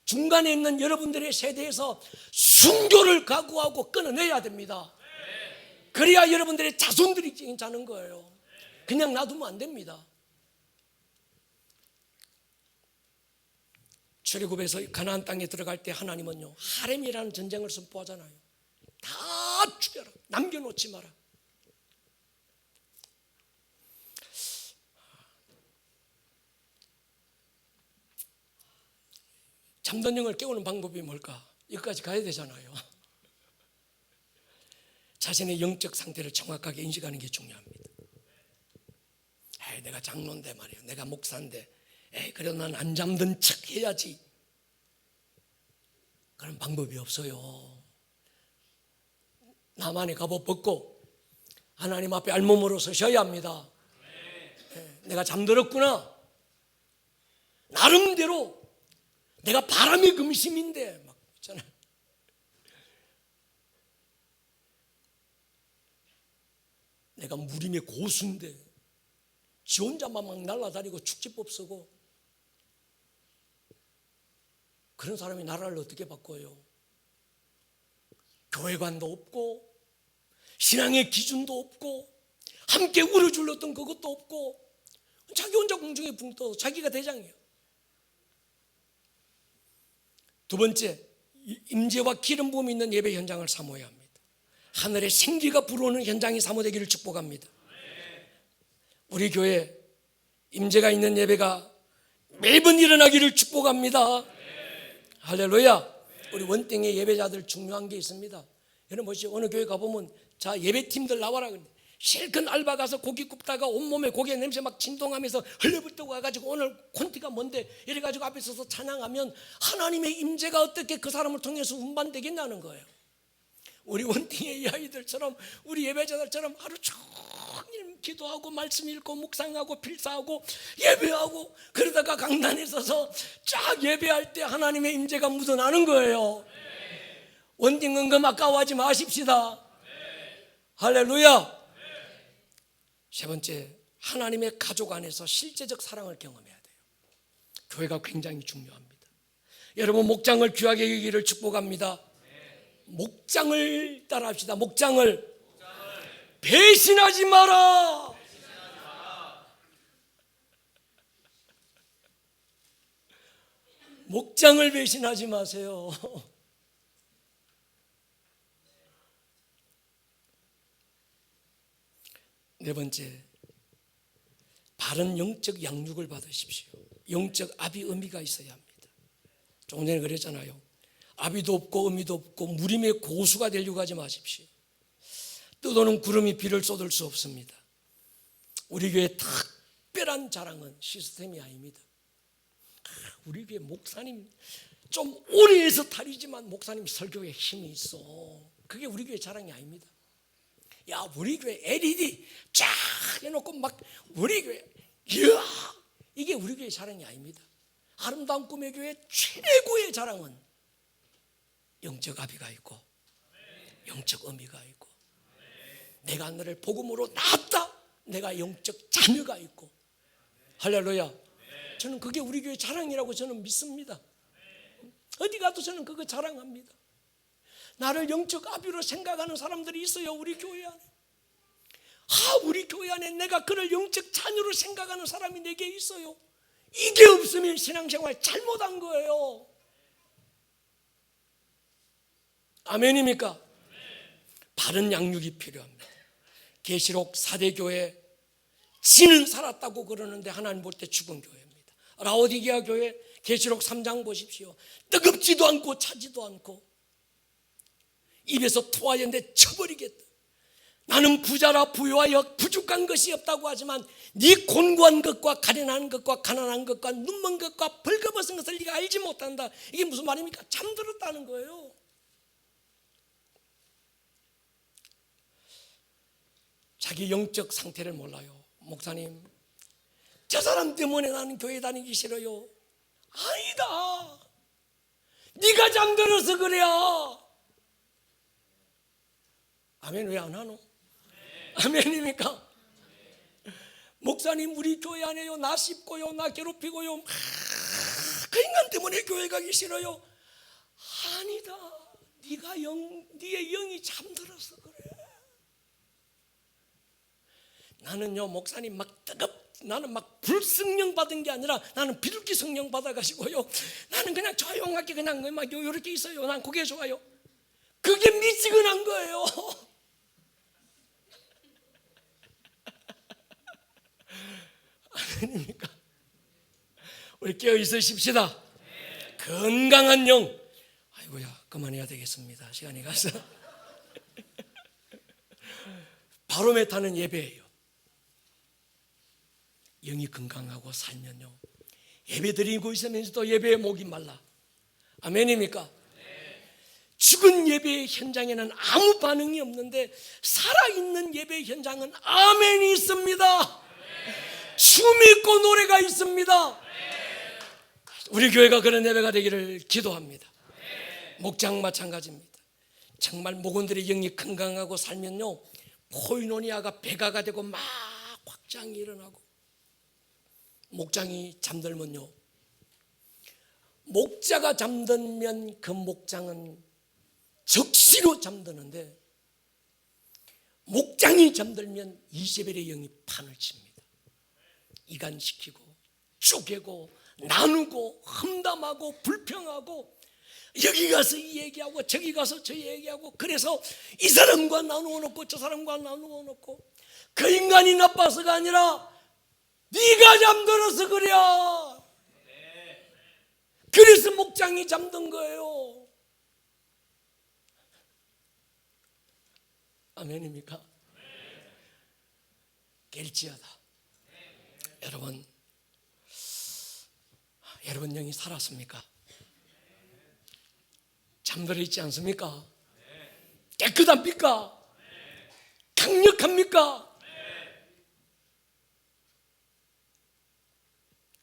중간에 있는 여러분들의 세대에서 순교를 각오하고 끊어내야 됩니다. 그래야 여러분들의 자손들이 괜찮은 거예요. 그냥 놔두면 안 됩니다. 출애굽에서 가나안 땅에 들어갈 때 하나님은요 하렘이라는 전쟁을 선포하잖아요. 다 죽여라, 남겨놓지 마라. 잠든 영을 깨우는 방법이 뭘까? 여기까지 가야 되잖아요. 자신의 영적 상태를 정확하게 인식하는 게 중요합니다. 내가 장로인데 말이야, 내가 목사인데, 그래도 난 안 잠든 척 해야지. 그런 방법이 없어요. 나만의 갑옷 벗고 하나님 앞에 알몸으로 서셔야 합니다. 내가 잠들었구나, 나름대로 내가 바람의 금심인데 막 있잖아요. 내가 무림의 고수인데 지 혼자만 막 날아다니고 축지법 쓰고, 그런 사람이 나라를 어떻게 바꿔요? 교회관도 없고 신앙의 기준도 없고 함께 울어줄렀던 그것도 없고 자기 혼자 공중에 붕 떠 자기가 대장이야. 두 번째, 임재와 기름 부음이 있는 예배 현장을 사모해야 합니다. 하늘의 생기가 불어오는 현장이 사모되기를 축복합니다. 우리 교회 임재가 있는 예배가 매번 일어나기를 축복합니다. 할렐루야. 우리 원땡의 예배자들 중요한 게 있습니다. 여러분 보시죠. 어느 교회 가보면 자, 예배팀들 나와라 그래. 실컷 알바 가서 고기 굽다가 온몸에 고기 냄새 막 진동하면서 흘려붙고 와가지고 오늘 콘티가 뭔데 이래가지고 앞에 서서 찬양하면 하나님의 임재가 어떻게 그 사람을 통해서 운반되겠냐는 거예요. 우리 원팅의 이 아이들처럼, 우리 예배자들처럼 하루 종일 기도하고 말씀 읽고 묵상하고 필사하고 예배하고 그러다가 강단에 서서 쫙 예배할 때 하나님의 임재가 묻어나는 거예요. 원팅 은금 아까워하지 마십시다. 할렐루야. 세 번째, 하나님의 가족 안에서 실제적 사랑을 경험해야 돼요. 교회가 굉장히 중요합니다. 여러분 목장을 귀하게 여기기를 축복합니다. 목장을 따라합시다. 목장을 배신하지 마라. 목장을 배신하지 마세요. 네 번째, 바른 영적 양육을 받으십시오. 영적 아비 어미가 있어야 합니다. 조금 전에 그랬잖아요. 아비도 없고 어미도 없고 무림의 고수가 되려고 하지 마십시오. 떠도는 구름이 비를 쏟을 수 없습니다. 우리 교회 특별한 자랑은 시스템이 아닙니다. 우리 교회 목사님 좀 오래 해서 탈이지만 목사님 설교에 힘이 있어. 그게 우리 교회 자랑이 아닙니다. 야, 우리 교회 LED 쫙 해놓고 막 우리 교회 이야, 이게 우리 교회 자랑이 아닙니다. 아름다운 꿈의 교회 최고의 자랑은 영적 아비가 있고 영적 어미가 있고 내가 너를 복음으로 낳았다, 내가 영적 자녀가 있고. 할렐루야. 저는 그게 우리 교회 자랑이라고 저는 믿습니다. 어디 가도 저는 그거 자랑합니다. 나를 영적 아비로 생각하는 사람들이 있어요. 우리 교회 안에. 우리 교회 안에 내가 그를 영적 자녀로 생각하는 사람이 내게 있어요. 이게 없으면 신앙생활 잘못한 거예요. 아멘입니까? 바른 양육이 필요합니다. 계시록 4대 교회 지는 살았다고 그러는데 하나님 볼 때 죽은 교회입니다. 라오디게아 교회 계시록 3장 보십시오. 뜨겁지도 않고 차지도 않고 입에서 토하였는데 쳐버리겠다. 나는 부자라 부유하여 부족한 것이 없다고 하지만 네 곤고한 것과 가련한 것과 가난한 것과 눈먼 것과 벌거벗은 것을 네가 알지 못한다. 이게 무슨 말입니까? 잠들었다는 거예요. 자기 영적 상태를 몰라요. 목사님, 저 사람 때문에 나는 교회 다니기 싫어요. 아니다. 네가 잠들어서 그래야. 아멘. 왜 안 하노? 아멘입니까? 목사님, 우리 교회 안에요 나 씹고요, 나 괴롭히고요, 그 인간 때문에 교회 가기 싫어요. 아니다. 네의 영이 잠들어서 그래. 나는요 목사님 나는 막 불성령 받은 게 아니라 나는 비둘기 성령 받아가지고요, 나는 그냥 조용하게 그냥 막 이렇게 있어요. 난 그게 좋아요. 그게 미지근한 거예요. 아닙니까? 우리 깨어 있으십시다. 건강한 영. 아이고야, 그만해야 되겠습니다. 시간이 가서. 바로메타는 예배예요. 영이 건강하고 살면요, 예배 드리고 있으면서도 예배의 목이 말라. 아멘입니까? 죽은 예배 현장에는 아무 반응이 없는데 살아있는 예배 현장은 아멘이 있습니다. 춤이 있고 노래가 있습니다. 우리 교회가 그런 예배가 되기를 기도합니다. 목장 마찬가지입니다. 정말 목원들의 영이 건강하고 살면요, 코이노니아가 배가가 되고 막 확장이 일어나고, 목장이 잠들면요, 목자가 잠들면 그 목장은 적시로 잠드는데, 목장이 잠들면 이세벨의 영이 판을 칩니다. 이간시키고 쪼개고 나누고 험담하고 불평하고, 여기 가서 이 얘기하고 저기 가서 저 얘기하고, 그래서 이 사람과 나누어 놓고 저 사람과 나누어 놓고, 그 인간이 나빠서가 아니라 네가 잠들어서 그래. 그래서 목장이 잠든 거예요. 아멘입니까? 깰지어다. 여러분 영이 살았습니까? 잠들어 있지 않습니까? 깨끗합니까? 강력합니까?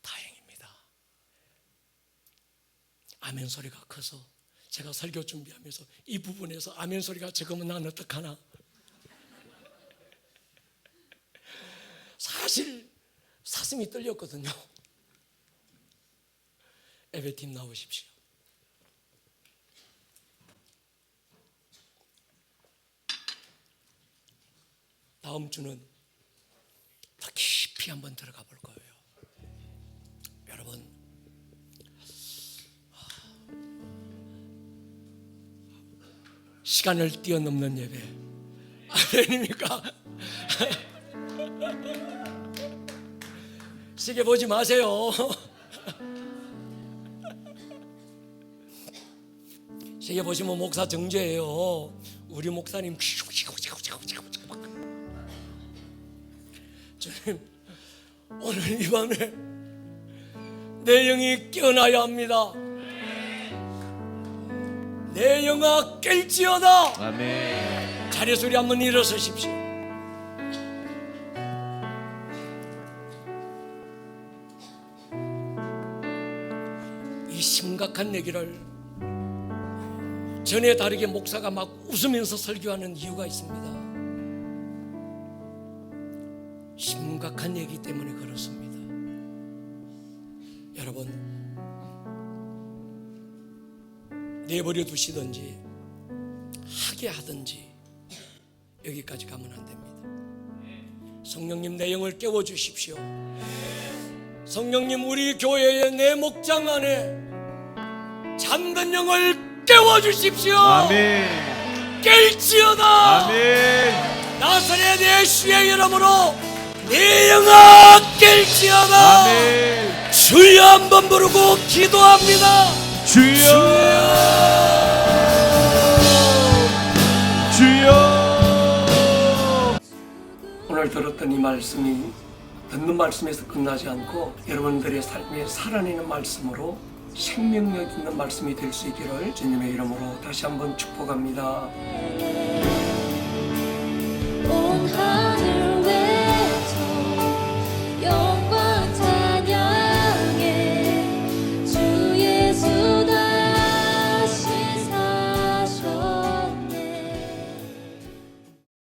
다행입니다. 아멘 소리가 커서 제가 설교 준비하면서 이 부분에서 아멘 소리가 적으면 난 어떡하나. 사실 사슴이 떨렸거든요. 예배팀 나오십시오. 다음 주는 더 깊이 한번 들어가 볼 거예요. 여러분, 시간을 뛰어넘는 예배 아멘입니까? 시계 보지 마세요. 시계 보시면 목사 정죄예요. 우리 목사님 주님, 오늘 이 밤에 내 영이 깨어나야 합니다. 내 영아 깰지어다. 아멘. 자리 소리 한번 일어서십시오. 이 심각한 얘기를 전에 다르게 목사가 막 웃으면서 설교하는 이유가 있습니다. 심각한 얘기 때문에 그렇습니다. 여러분, 내버려 두시든지 하게 하든지 여기까지 가면 안 됩니다. 성령님, 내 영을 깨워주십시오. 성령님, 우리 교회의 내 목장 안에 잠든 영을 깨워주십시오. 아멘. 깰지어다. 아멘. 나사렛 예수의 이름으로 내 영아 깰지어다. 아멘. 주여 한번 부르고 기도합니다. 주여. 주여. 오늘 들었던 이 말씀이 듣는 말씀에서 끝나지 않고 여러분들의 삶에 살아내는 말씀으로 생명력 있는 말씀이 될 수 있기를 주님의 이름으로 다시 한번 축복합니다. 온